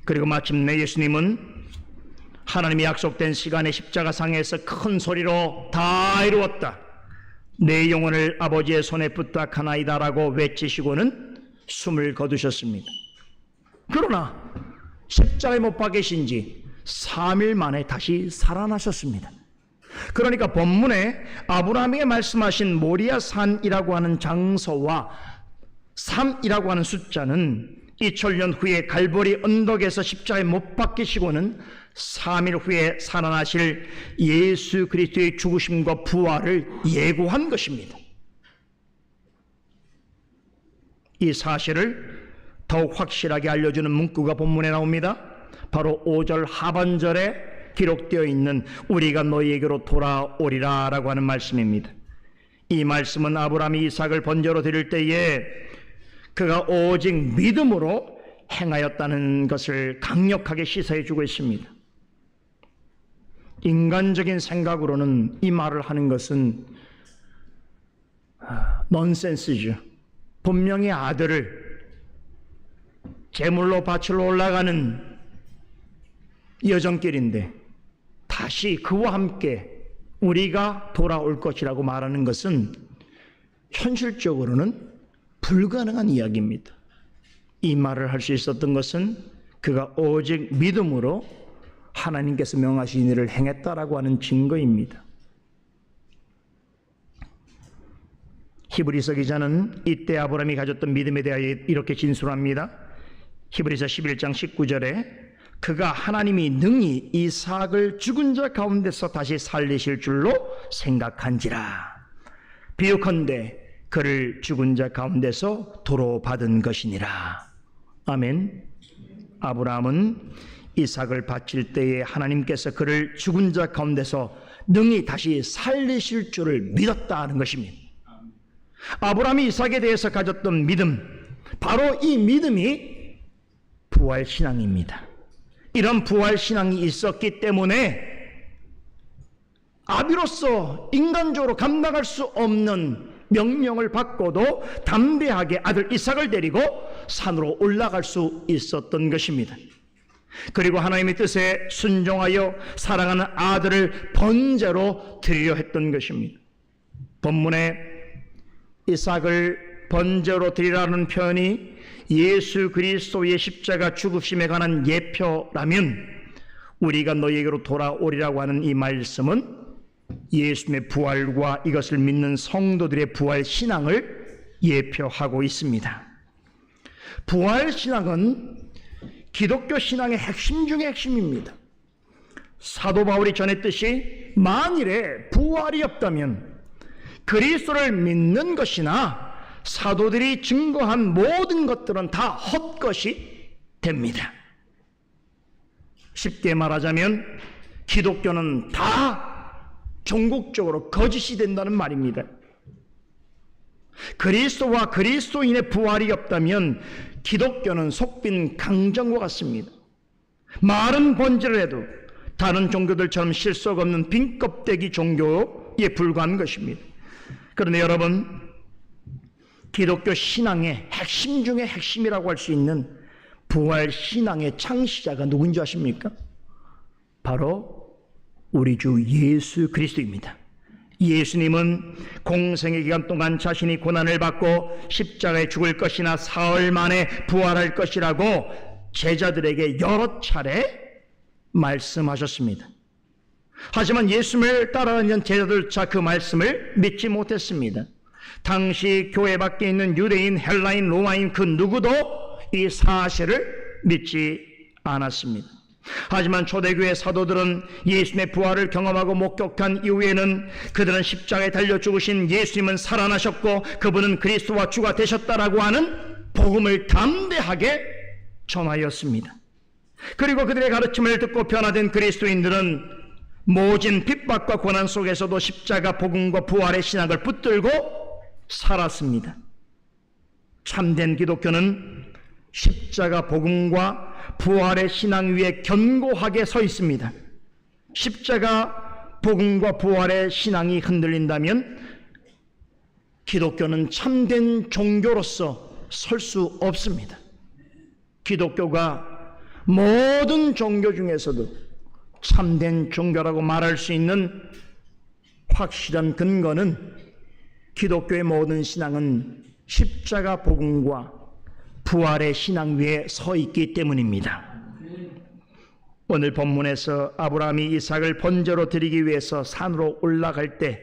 Speaker 1: 그리고 마침내 예수님은 하나님이 약속된 시간에 십자가상에서 큰 소리로 다 이루었다, 내 영혼을 아버지의 손에 부탁하나이다 라고 외치시고는 숨을 거두셨습니다. 그러나 십자가에 못 박히신 지 3일 만에 다시 살아나셨습니다. 그러니까 본문에 아브라함에게 말씀하신 모리아산이라고 하는 장소와 3이라고 하는 숫자는 2000년 후에 갈보리 언덕에서 십자가에 못 박히시고는 3일 후에 살아나실 예수 그리스도의 죽으심과 부활을 예고한 것입니다. 이 사실을 더욱 확실하게 알려주는 문구가 본문에 나옵니다. 바로 5절 하반절에 기록되어 있는 우리가 너희에게로 돌아오리라 라고 하는 말씀입니다. 이 말씀은 아브라함이 이삭을 번제로 드릴 때에 그가 오직 믿음으로 행하였다는 것을 강력하게 시사해 주고 있습니다. 인간적인 생각으로는 이 말을 하는 것은 넌센스죠. 분명히 아들을 제물로 바치러 올라가는 여정길인데 다시 그와 함께 우리가 돌아올 것이라고 말하는 것은 현실적으로는 불가능한 이야기입니다. 이 말을 할 수 있었던 것은 그가 오직 믿음으로 하나님께서 명하신 일을 행했다라고 하는 증거입니다. 히브리서 기자는 이때 아브라함이 가졌던 믿음에 대하여 이렇게 진술합니다. 히브리서 11장 19절에 그가 하나님이 능히 이삭을 죽은 자 가운데서 다시 살리실 줄로 생각한지라. 비유컨대 그를 죽은 자 가운데서 도로 받은 것이니라. 아멘. 아브라함은 이삭을 바칠 때에 하나님께서 그를 죽은 자 가운데서 능히 다시 살리실 줄을 믿었다는 것입니다. 아브라함이 이삭에 대해서 가졌던 믿음, 바로 이 믿음이 부활신앙입니다. 이런 부활신앙이 있었기 때문에 아비로서 인간적으로 감당할 수 없는 명령을 받고도 담대하게 아들 이삭을 데리고 산으로 올라갈 수 있었던 것입니다. 그리고 하나님의 뜻에 순종하여 사랑하는 아들을 번제로 드리려 했던 것입니다. 본문에 이삭을 번제로 드리라는 표현이 예수 그리스도의 십자가 죽으심에 관한 예표라면, 우리가 너희에게로 돌아오리라고 하는 이 말씀은 예수님의 부활과 이것을 믿는 성도들의 부활 신앙을 예표하고 있습니다. 부활 신앙은 기독교 신앙의 핵심 중의 핵심입니다. 사도 바울이 전했듯이 만일에 부활이 없다면 그리스도를 믿는 것이나 사도들이 증거한 모든 것들은 다 헛것이 됩니다. 쉽게 말하자면 기독교는 다 종국적으로 거짓이 된다는 말입니다. 그리스도와 그리스도인의 부활이 없다면 기독교는 속빈 강정과 같습니다. 말은 번제를 해도 다른 종교들처럼 실속 없는 빈 껍데기 종교에 불과한 것입니다. 그런데 여러분, 기독교 신앙의 핵심 중의 핵심이라고 할 수 있는 부활 신앙의 창시자가 누군지 아십니까? 바로 우리 주 예수 그리스도입니다. 예수님은 공생의 기간 동안 자신이 고난을 받고 십자가에 죽을 것이나 사흘 만에 부활할 것이라고 제자들에게 여러 차례 말씀하셨습니다. 하지만 예수님을 따라다니는 제자들조차 그 말씀을 믿지 못했습니다. 당시 교회 밖에 있는 유대인, 헬라인, 로마인 그 누구도 이 사실을 믿지 않았습니다. 하지만 초대교회 사도들은 예수님의 부활을 경험하고 목격한 이후에는 그들은 십자가에 달려 죽으신 예수님은 살아나셨고 그분은 그리스도와 주가 되셨다라고 하는 복음을 담대하게 전하였습니다. 그리고 그들의 가르침을 듣고 변화된 그리스도인들은 모진 핍박과 고난 속에서도 십자가 복음과 부활의 신학을 붙들고 살았습니다. 참된 기독교는 십자가 복음과 부활의 신앙 위에 견고하게 서 있습니다. 십자가 복음과 부활의 신앙이 흔들린다면 기독교는 참된 종교로서 설 수 없습니다. 기독교가 모든 종교 중에서도 참된 종교라고 말할 수 있는 확실한 근거는 기독교의 모든 신앙은 십자가 복음과 부활의 신앙 위에 서 있기 때문입니다. 오늘 본문에서 아브라함이 이삭을 번제로 드리기 위해서 산으로 올라갈 때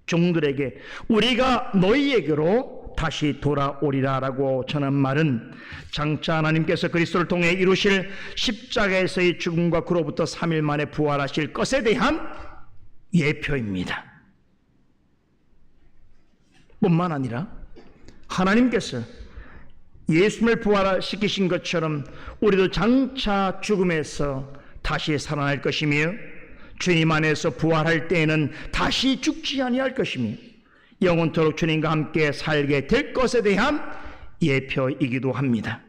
Speaker 1: 종들에게 우리가 너희에게로 다시 돌아오리라 라고 전한 말은 장차 하나님께서 그리스도를 통해 이루실 십자가에서의 죽음과 그로부터 3일 만에 부활하실 것에 대한 예표입니다. 뿐만 아니라 하나님께서 예수님을 부활시키신 것처럼 우리도 장차 죽음에서 다시 살아날 것이며 주님 안에서 부활할 때에는 다시 죽지 아니할 것이며 영원토록 주님과 함께 살게 될 것에 대한 예표이기도 합니다.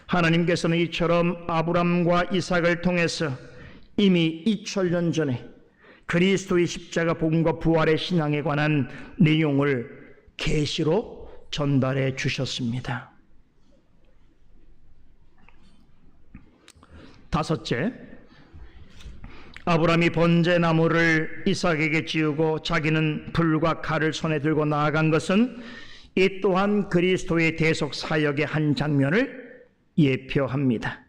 Speaker 1: 하나님께서는 이처럼 아브람과 이삭을 통해서 이미 2000년 전에 그리스도의 십자가 복음과 부활의 신앙에 관한 내용을 계시로 전달해 주셨습니다. 다섯째, 아브라함이 번제나무를 이삭에게 지우고 자기는 불과 칼을 손에 들고 나아간 것은 이 또한 그리스도의 대속 사역의 한 장면을 예표합니다.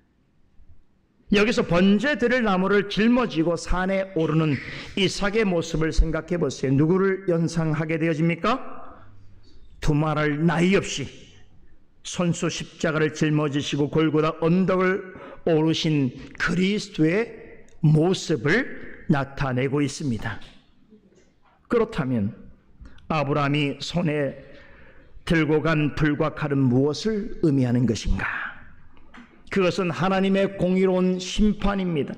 Speaker 1: 여기서 번제 드릴 나무를 짊어지고 산에 오르는 이삭의 모습을 생각해 보세요. 누구를 연상하게 되어집니까? 두말할 나위 없이 손수 십자가를 짊어지시고 골고다 언덕을 오르신 그리스도의 모습을 나타내고 있습니다. 그렇다면 아브라함이 손에 들고 간 불과 칼은 무엇을 의미하는 것인가? 그것은 하나님의 공의로운 심판입니다.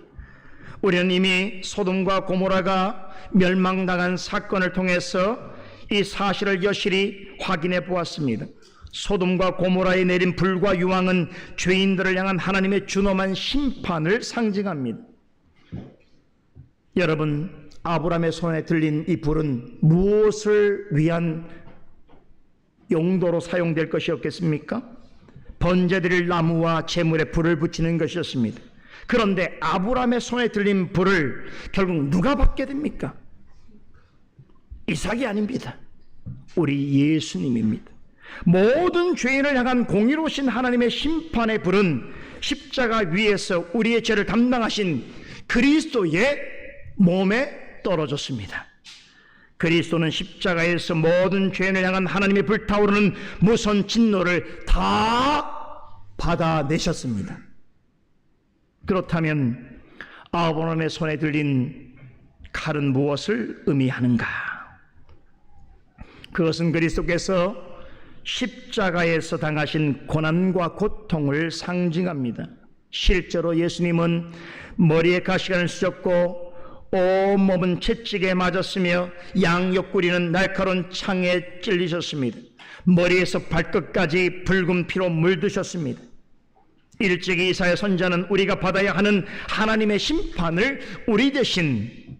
Speaker 1: 우리는 이미 소돔과 고모라가 멸망당한 사건을 통해서 이 사실을 여실히 확인해 보았습니다. 소돔과 고모라에 내린 불과 유황은 죄인들을 향한 하나님의 준엄한 심판을 상징합니다. 여러분, 아브라함의 손에 들린 이 불은 무엇을 위한 용도로 사용될 것이었겠습니까? 번제드릴 나무와 제물에 불을 붙이는 것이었습니다. 그런데 아브라함의 손에 들린 불을 결국 누가 받게 됩니까? 이삭이 아닙니다. 우리 예수님입니다. 모든 죄인을 향한 공의로우신 하나님의 심판의 불은 십자가 위에서 우리의 죄를 담당하신 그리스도의 몸에 떨어졌습니다. 그리스도는 십자가에서 모든 죄인을 향한 하나님의 불타오르는 무선 진노를 다 받아내셨습니다. 그렇다면 아브라함의 손에 들린 칼은 무엇을 의미하는가? 그것은 그리스도께서 십자가에서 당하신 고난과 고통을 상징합니다. 실제로 예수님은 머리에 가시관을 쓰셨고 온몸은 채찍에 맞았으며 양옆구리는 날카로운 창에 찔리셨습니다. 머리에서 발끝까지 붉은 피로 물드셨습니다. 일찍이 이사야 선지자는 우리가 받아야 하는 하나님의 심판을 우리 대신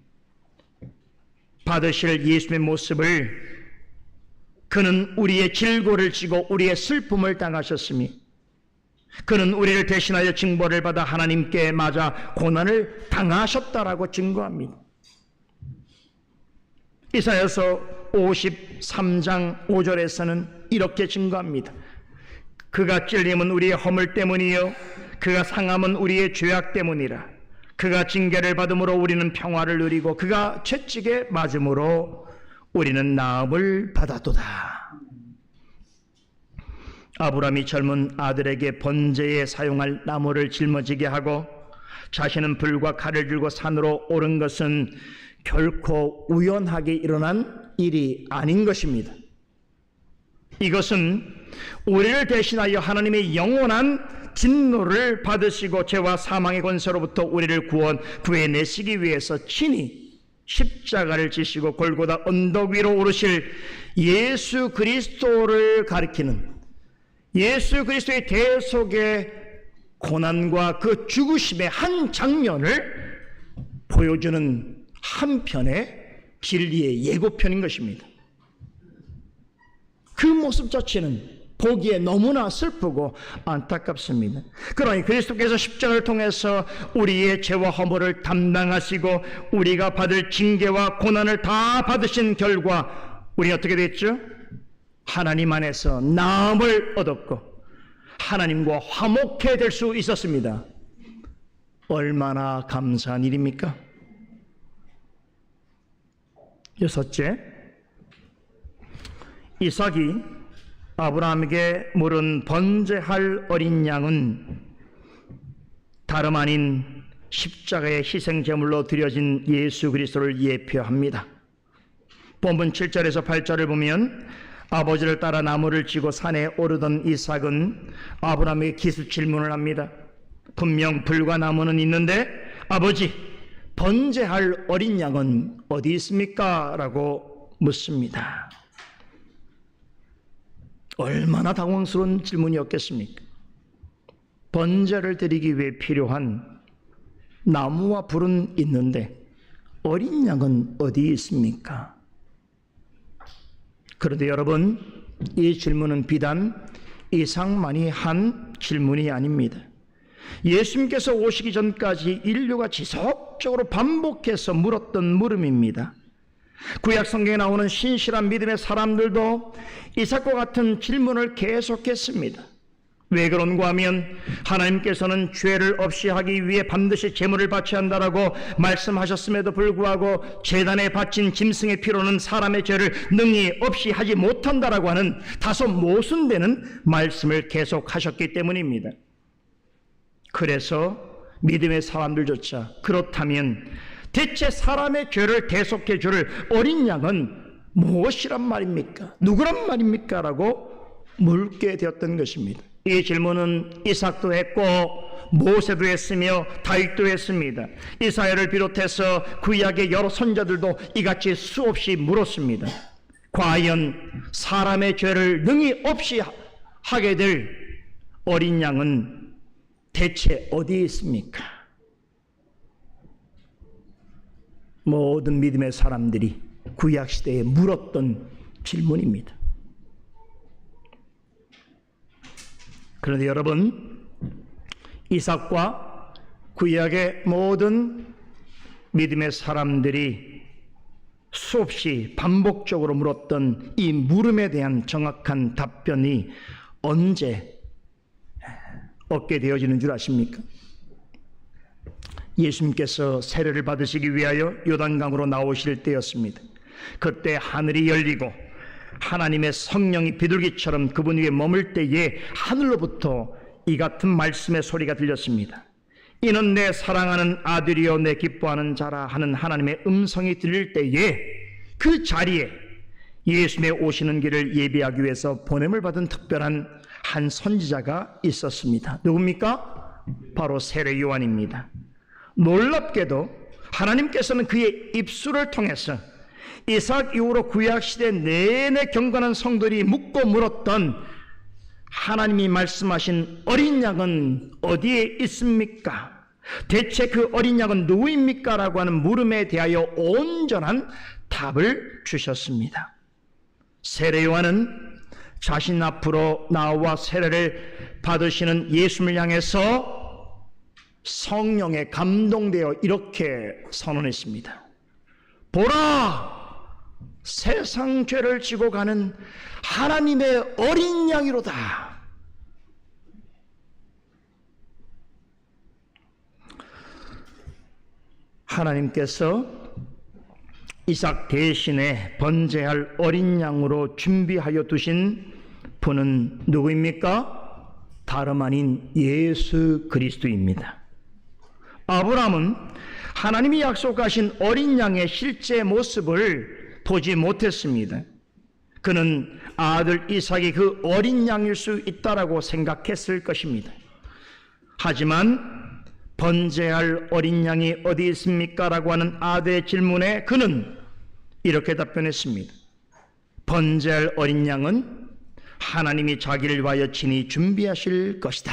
Speaker 1: 받으실 예수님의 모습을, 그는 우리의 질고를 지고 우리의 슬픔을 당하셨으니 그는 우리를 대신하여 징벌을 받아 하나님께 맞아 고난을 당하셨다라고 증거합니다. 이사야서 53장 5절에서는 이렇게 증거합니다. 그가 찔림은 우리의 허물 때문이요 그가 상함은 우리의 죄악 때문이라. 그가 징계를 받음으로 우리는 평화를 누리고 그가 채찍에 맞음으로 우리는 나음을 받았도다. 아브라함이 젊은 아들에게 번제에 사용할 나무를 짊어지게 하고 자신은 불과 칼을 들고 산으로 오른 것은 결코 우연하게 일어난 일이 아닌 것입니다. 이것은 우리를 대신하여 하나님의 영원한 진노를 받으시고 죄와 사망의 권세로부터 우리를 구해내시기 위해서 친히 십자가를 지시고 골고다 언덕 위로 오르실 예수 그리스도를 가리키는, 예수 그리스도의 대속의 고난과 그 죽으심의 한 장면을 보여주는 한편의 진리의 예고편인 것입니다. 그 모습 자체는 보기에 너무나 슬프고 안타깝습니다. 그러니 그리스도께서 십자가를 통해서 우리의 죄와 허물을 담당하시고 우리가 받을 징계와 고난을 다 받으신 결과 우리 어떻게 됐죠? 하나님 안에서 나음을 얻었고 하나님과 화목해 될 수 있었습니다. 얼마나 감사한 일입니까? 여섯째, 이삭이 아브라함에게 물은 번제할 어린 양은 다름 아닌 십자가의 희생제물로 드려진 예수 그리스도를 예표합니다. 본문 7절에서 8절을 보면 아버지를 따라 나무를 지고 산에 오르던 이삭은 아브라함에게 기습 질문을 합니다. 분명 불과 나무는 있는데 아버지, 번제할 어린 양은 어디 있습니까? 라고 묻습니다. 얼마나 당황스러운 질문이었겠습니까? 번제를 드리기 위해 필요한 나무와 불은 있는데 어린 양은 어디 있습니까? 그런데 여러분, 이 질문은 비단 이삭만이 한 질문이 아닙니다. 예수님께서 오시기 전까지 인류가 지속적으로 반복해서 물었던 물음입니다. 구약 성경에 나오는 신실한 믿음의 사람들도 이삭과 같은 질문을 계속했습니다. 왜 그런가 하면 하나님께서는 죄를 없이 하기 위해 반드시 제물을 바쳐야 한다라고 말씀하셨음에도 불구하고 제단에 바친 짐승의 피로는 사람의 죄를 능히 없이 하지 못한다라고 하는 다소 모순되는 말씀을 계속하셨기 때문입니다. 그래서 믿음의 사람들조차 그렇다면 대체 사람의 죄를 대속해 줄 어린 양은 무엇이란 말입니까? 누구란 말입니까? 라고 묻게 되었던 것입니다. 이 질문은 이삭도 했고 모세도 했으며 다윗도 했습니다. 이사야를 비롯해서 구약의 여러 선자들도 이같이 수없이 물었습니다. 과연 사람의 죄를 능히 없이 하게 될 어린 양은 대체 어디에 있습니까? 모든 믿음의 사람들이 구약시대에 물었던 질문입니다. 그런데 여러분, 이삭과 구약의 모든 믿음의 사람들이 수없이 반복적으로 물었던 이 물음에 대한 정확한 답변이 언제 얻게 되어지는 줄 아십니까? 예수님께서 세례를 받으시기 위하여 요단강으로 나오실 때였습니다. 그때 하늘이 열리고 하나님의 성령이 비둘기처럼 그분 위에 머물 때에 하늘로부터 이 같은 말씀의 소리가 들렸습니다. 이는 내 사랑하는 아들이요 내 기뻐하는 자라 하는 하나님의 음성이 들릴 때에 그 자리에 예수님의 오시는 길을 예비하기 위해서 보냄을 받은 특별한 한 선지자가 있었습니다. 누굽니까? 바로 세례 요한입니다. 놀랍게도 하나님께서는 그의 입술을 통해서 이삭 이후로 구약시대 내내 경건한 성도들이 묻고 물었던 하나님이 말씀하신 어린 양은 어디에 있습니까? 대체 그 어린 양은 누구입니까? 라고 하는 물음에 대하여 온전한 답을 주셨습니다. 세례 요한은 자신 앞으로 나와 세례를 받으시는 예수님을 향해서 성령에 감동되어 이렇게 선언했습니다. 보라! 세상 죄를 지고 가는 하나님의 어린 양이로다. 하나님께서 이삭 대신에 번제할 어린 양으로 준비하여 두신 분은 누구입니까? 다름 아닌 예수 그리스도입니다. 아브라함은 하나님이 약속하신 어린 양의 실제 모습을 보지 못했습니다. 그는 아들 이삭이 그 어린 양일 수 있다라고 생각했을 것입니다. 하지만 번제할 어린 양이 어디 있습니까? 라고 하는 아들의 질문에 그는 이렇게 답변했습니다. 번제할 어린 양은 하나님이 자기를 위하여 친히 준비하실 것이다.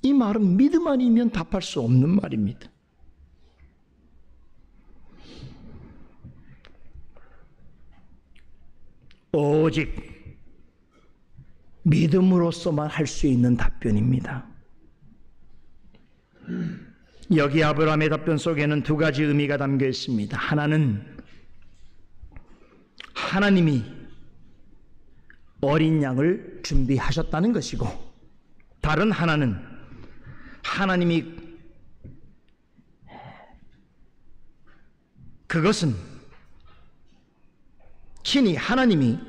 Speaker 1: 이 말은 믿음 아니면 답할 수 없는 말입니다. 오직 믿음으로서만 할 수 있는 답변입니다. 여기 아브라함의 답변 속에는 두 가지 의미가 담겨 있습니다. 하나는 하나님이 어린 양을 준비하셨다는 것이고, 다른 하나는 하나님이 그것은 친히 하나님이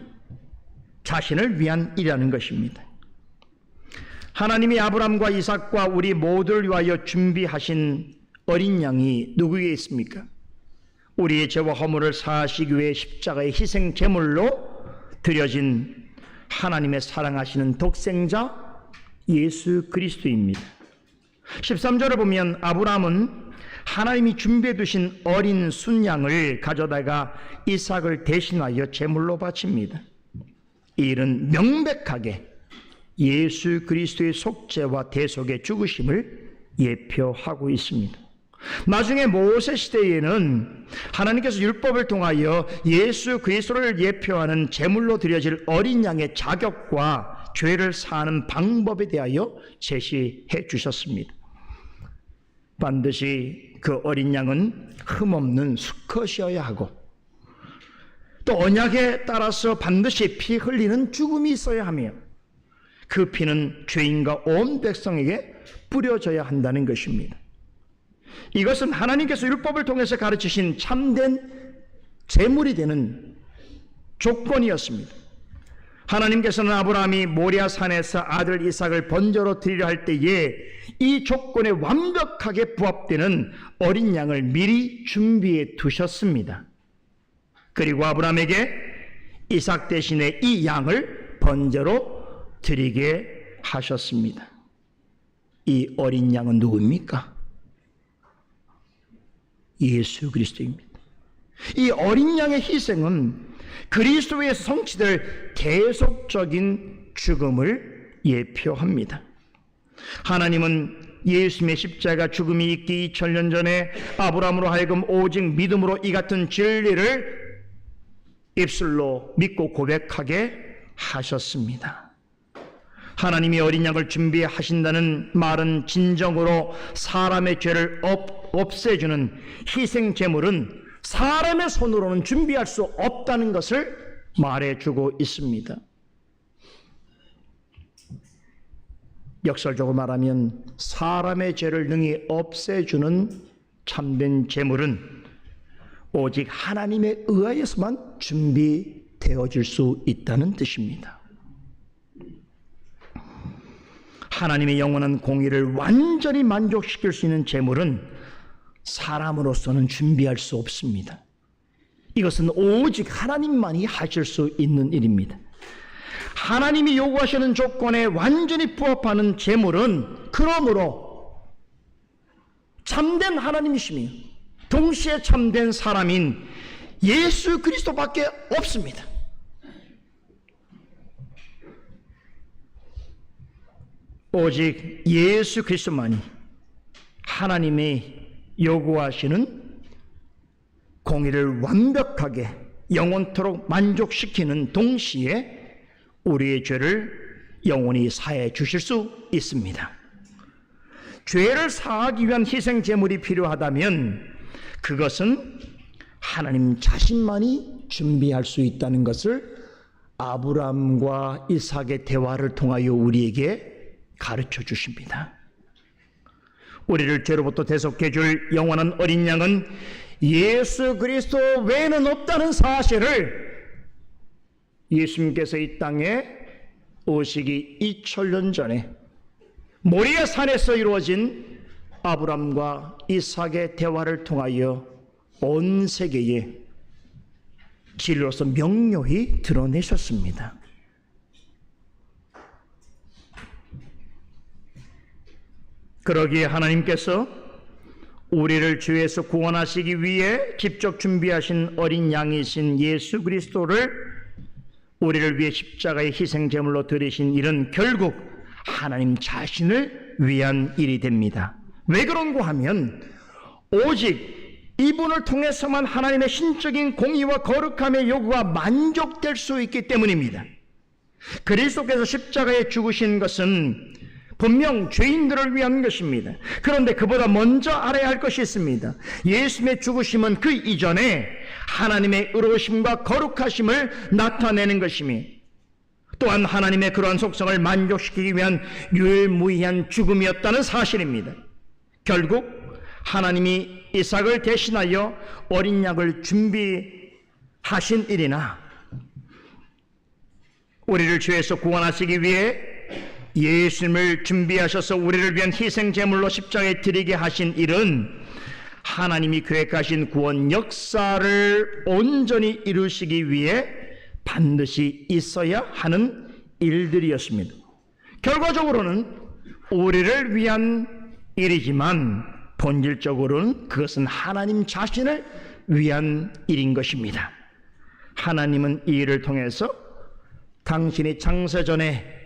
Speaker 1: 자신을 위한 일이라는 것입니다. 하나님이 아브라함과 이삭과 우리 모두를 위하여 준비하신 어린 양이 누구에게 있습니까? 우리의 죄와 허물을 사하시기 위해 십자가의 희생 제물로 드려진 하나님의 사랑하시는 독생자 예수 그리스도입니다. 13절을 보면 아브라함은 하나님이 준비해 두신 어린 순양을 가져다가 이삭을 대신하여 제물로 바칩니다. 이 일은 명백하게 예수 그리스도의 속죄와 대속의 죽으심을 예표하고 있습니다. 나중에 모세 시대에는 하나님께서 율법을 통하여 예수 그리스도를 예표하는 제물로 드려질 어린 양의 자격과 죄를 사하는 방법에 대하여 제시해 주셨습니다. 반드시 그 어린 양은 흠없는 수컷이어야 하고, 또 언약에 따라서 반드시 피 흘리는 죽음이 있어야 하며, 그 피는 죄인과 온 백성에게 뿌려져야 한다는 것입니다. 이것은 하나님께서 율법을 통해서 가르치신 참된 제물이 되는 조건이었습니다. 하나님께서는 아브라함이 모리아 산에서 아들 이삭을 번제로 드리려 할 때에 이 조건에 완벽하게 부합되는 어린 양을 미리 준비해 두셨습니다. 그리고 아브라함에게 이삭 대신에 이 양을 번제로 드리게 하셨습니다. 이 어린 양은 누구입니까? 예수 그리스도입니다. 이 어린 양의 희생은 그리스도에서 성취될 계속적인 죽음을 예표합니다. 하나님은 예수님의 십자가 죽음이 있기 2000년 전에 아브라함으로 하여금 오직 믿음으로 이 같은 진리를 입술로 믿고 고백하게 하셨습니다. 하나님이 어린 양을 준비하신다는 말은 진정으로 사람의 죄를 없애주는 희생 제물은 사람의 손으로는 준비할 수 없다는 것을 말해주고 있습니다. 역설적으로 말하면 사람의 죄를 능히 없애주는 참된 제물은 오직 하나님에 의하여서만 준비되어질 수 있다는 뜻입니다. 하나님의 영원한 공의를 완전히 만족시킬 수 있는 제물은 사람으로서는 준비할 수 없습니다. 이것은 오직 하나님만이 하실 수 있는 일입니다. 하나님이 요구하시는 조건에 완전히 부합하는 제물은 그러므로 참된 하나님이시며 동시에 참된 사람인 예수 그리스도밖에 없습니다. 오직 예수 그리스도만이 하나님의 요구하시는 공의를 완벽하게 영원토록 만족시키는 동시에 우리의 죄를 영원히 사해 주실 수 있습니다. 죄를 사하기 위한 희생 제물이 필요하다면 그것은 하나님 자신만이 준비할 수 있다는 것을 아브라함과 이삭의 대화를 통하여 우리에게 가르쳐 주십니다. 우리를 죄로부터 대속해 줄 영원한 어린 양은 예수 그리스도 외에는 없다는 사실을 예수님께서 이 땅에 오시기 2000년 전에 모리아 산에서 이루어진 아브라함과 이삭의 대화를 통하여 온 세계에 진리로서 명료히 드러내셨습니다. 그러기에 하나님께서 우리를 죄에서 구원하시기 위해 직접 준비하신 어린 양이신 예수 그리스도를 우리를 위해 십자가의 희생제물로 드리신 일은 결국 하나님 자신을 위한 일이 됩니다. 왜 그런가 하면 오직 이분을 통해서만 하나님의 신적인 공의와 거룩함의 요구가 만족될 수 있기 때문입니다. 그리스도께서 십자가에 죽으신 것은 분명 죄인들을 위한 것입니다. 그런데 그보다 먼저 알아야 할 것이 있습니다. 예수님의 죽으심은 그 이전에 하나님의 의로우심과 거룩하심을 나타내는 것이며 또한 하나님의 그러한 속성을 만족시키기 위한 유일무이한 죽음이었다는 사실입니다. 결국 하나님이 이삭을 대신하여 어린 양을 준비하신 일이나 우리를 죄에서 구원하시기 위해 예수님을 준비하셔서 우리를 위한 희생제물로 십자가에 드리게 하신 일은 하나님이 계획하신 구원 역사를 온전히 이루시기 위해 반드시 있어야 하는 일들이었습니다. 결과적으로는 우리를 위한 일이지만 본질적으로는 그것은 하나님 자신을 위한 일인 것입니다. 하나님은 이 일을 통해서 당신이 창세전에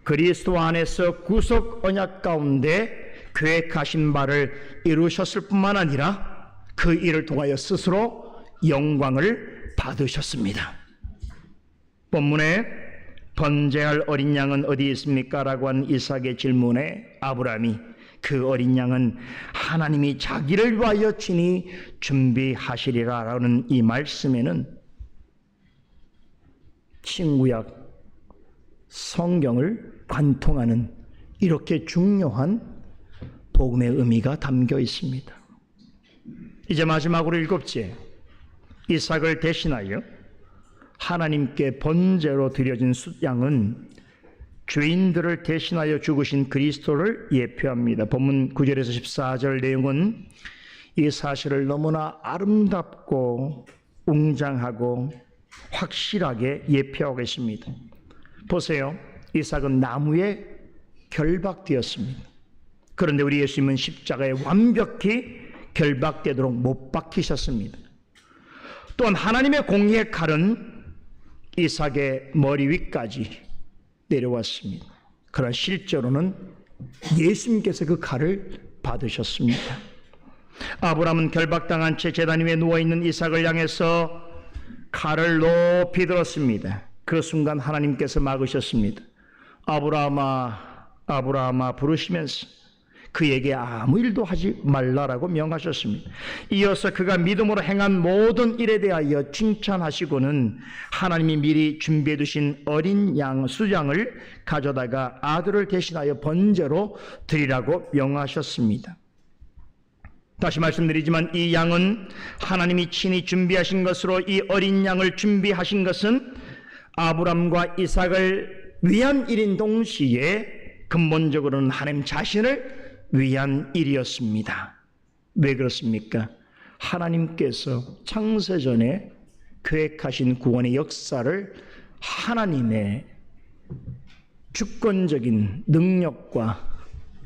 Speaker 1: 그리스도 안에서 구속 언약 가운데 계획하신 바를 이루셨을 뿐만 아니라 그 일을 통하여 스스로 영광을 받으셨습니다. 본문에 번제할 어린 양은 어디 있습니까? 라고 한 이삭의 질문에 아브라함이 그 어린 양은 하나님이 자기를 위하여 친히 준비하시리라 라는 이 말씀에는 신구약 성경을 관통하는 이렇게 중요한 복음의 의미가 담겨 있습니다. 이제 마지막으로 7째, 이삭을 대신하여 하나님께 번제로 드려진 숫양은 죄인들을 대신하여 죽으신 그리스도를 예표합니다. 본문 9절에서 14절 내용은 이 사실을 너무나 아름답고 웅장하고 확실하게 예표하고 있습니다. 보세요. 이삭은 나무에 결박되었습니다. 그런데 우리 예수님은 십자가에 완벽히 결박되도록 못 박히셨습니다. 또한 하나님의 공의의 칼은 이삭의 머리 위까지 내려왔습니다. 그러나 실제로는 예수님께서 그 칼을 받으셨습니다. 아브라함은 결박당한 채 제단 위에 누워있는 이삭을 향해서 칼을 높이 들었습니다. 그 순간 하나님께서 막으셨습니다. 아브라함아, 아브라함아 부르시면서 그에게 아무 일도 하지 말라라고 명하셨습니다. 이어서 그가 믿음으로 행한 모든 일에 대하여 칭찬하시고는 하나님이 미리 준비해 두신 어린 양 수양을 가져다가 아들을 대신하여 번제로 드리라고 명하셨습니다. 다시 말씀드리지만 이 양은 하나님이 친히 준비하신 것으로, 이 어린 양을 준비하신 것은 아브람과 이삭을 위한 일인 동시에 근본적으로는 하나님 자신을 위한 일이었습니다. 왜 그렇습니까? 하나님께서 창세전에 계획하신 구원의 역사를 하나님의 주권적인 능력과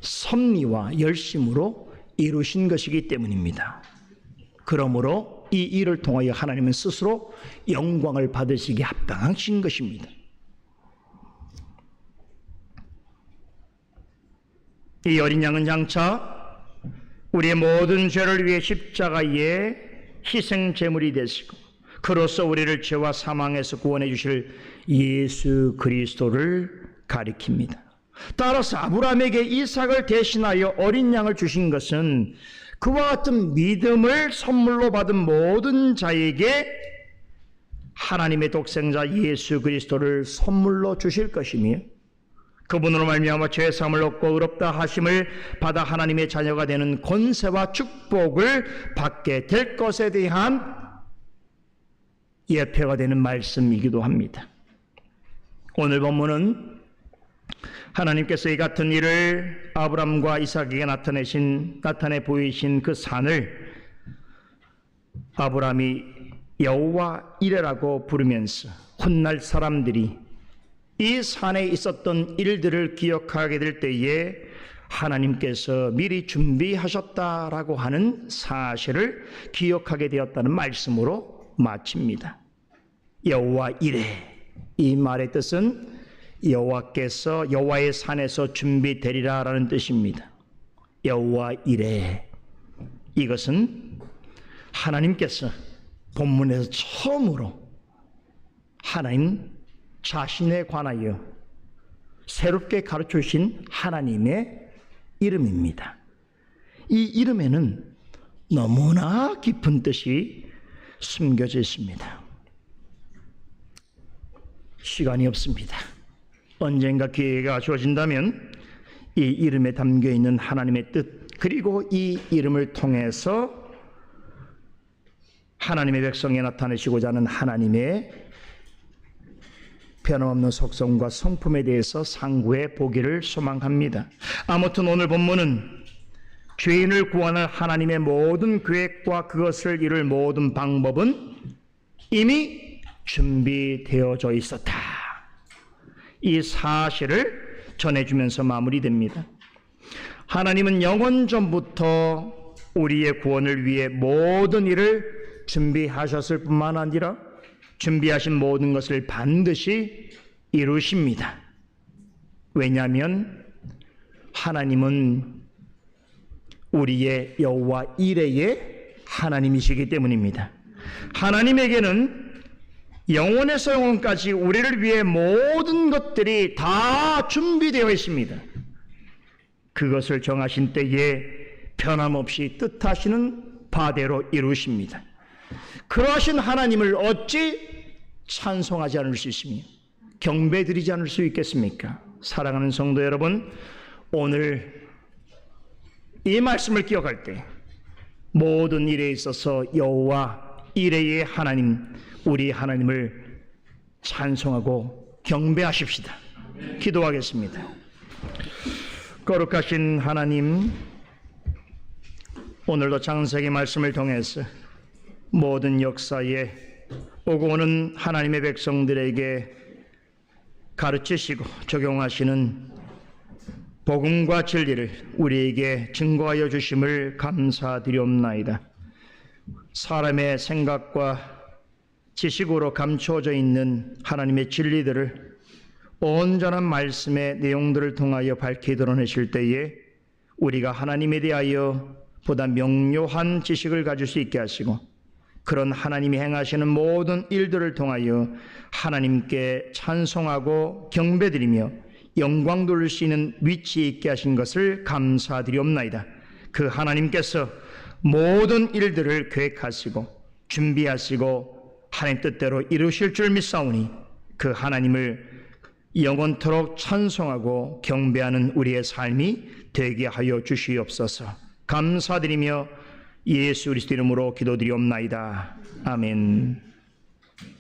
Speaker 1: 섭리와 열심으로 이루신 것이기 때문입니다. 그러므로 이 일을 통하여 하나님은 스스로 영광을 받으시기에 합당하신 것입니다. 이 어린 양은 장차 우리의 모든 죄를 위해 십자가에 희생 제물이 되시고 그로써 우리를 죄와 사망에서 구원해 주실 예수 그리스도를 가리킵니다. 따라서 아브라함에게 이삭을 대신하여 어린 양을 주신 것은 그와 같은 믿음을 선물로 받은 모든 자에게 하나님의 독생자 예수 그리스도를 선물로 주실 것이며 그분으로 말미암아 죄 사함을 얻고 의롭다 하심을 받아 하나님의 자녀가 되는 권세와 축복을 받게 될 것에 대한 예표가 되는 말씀이기도 합니다. 오늘 본문은 하나님께서 이 같은 일을 아브람과 이삭에게 나타내 보이신 그 산을 아브람이 여호와 이레라고 부르면서 훗날 사람들이 이 산에 있었던 일들을 기억하게 될 때에 하나님께서 미리 준비하셨다라고 하는 사실을 기억하게 되었다는 말씀으로 마칩니다. 여호와 이레, 이 말의 뜻은 여호와께서 여호와의 산에서 준비되리라라는 뜻입니다. 여호와 이레, 이것은 하나님께서 본문에서 처음으로 하나님 자신에 관하여 새롭게 가르쳐 주신 하나님의 이름입니다. 이 이름에는 너무나 깊은 뜻이 숨겨져 있습니다. 시간이 없습니다. 언젠가 기회가 주어진다면 이 이름에 담겨 있는 하나님의 뜻, 그리고 이 이름을 통해서 하나님의 백성에 나타내시고자 하는 하나님의 변함없는 속성과 성품에 대해서 상고해 보기를 소망합니다. 아무튼 오늘 본문은 죄인을 구원할 하나님의 모든 계획과 그것을 이룰 모든 방법은 이미 준비되어져 있었다, 이 사실을 전해주면서 마무리됩니다. 하나님은 영원 전부터 우리의 구원을 위해 모든 일을 준비하셨을 뿐만 아니라 준비하신 모든 것을 반드시 이루십니다. 왜냐하면 하나님은 우리의 여호와 이레의 하나님이시기 때문입니다. 하나님에게는 영원에서 영원까지 우리를 위해 모든 것들이 다 준비되어 있습니다. 그것을 정하신 때에 변함없이 뜻하시는 바대로 이루십니다. 그러하신 하나님을 어찌 찬송하지 않을 수 있으며 경배드리지 않을 수 있겠습니까? 사랑하는 성도 여러분, 오늘 이 말씀을 기억할 때 모든 일에 있어서 여호와 이레의 하나님, 우리 하나님을 찬송하고 경배하십시다. 기도하겠습니다. 거룩하신 하나님, 오늘도 창세기 말씀을 통해서 모든 역사에 오고 오는 하나님의 백성들에게 가르치시고 적용하시는 복음과 진리를 우리에게 증거하여 주심을 감사드리옵나이다. 사람의 생각과 지식으로 감추어져 있는 하나님의 진리들을 온전한 말씀의 내용들을 통하여 밝히 드러내실 때에 우리가 하나님에 대하여 보다 명료한 지식을 가질 수 있게 하시고, 그런 하나님이 행하시는 모든 일들을 통하여 하나님께 찬송하고 경배드리며 영광 돌릴 수 있는 위치에 있게 하신 것을 감사드리옵나이다. 그 하나님께서 모든 일들을 계획하시고 준비하시고 하나님 뜻대로 이루실 줄 믿사오니, 그 하나님을 영원토록 찬송하고 경배하는 우리의 삶이 되게 하여 주시옵소서. 감사드리며 예수 그리스도 이름으로 기도드리옵나이다. 아멘.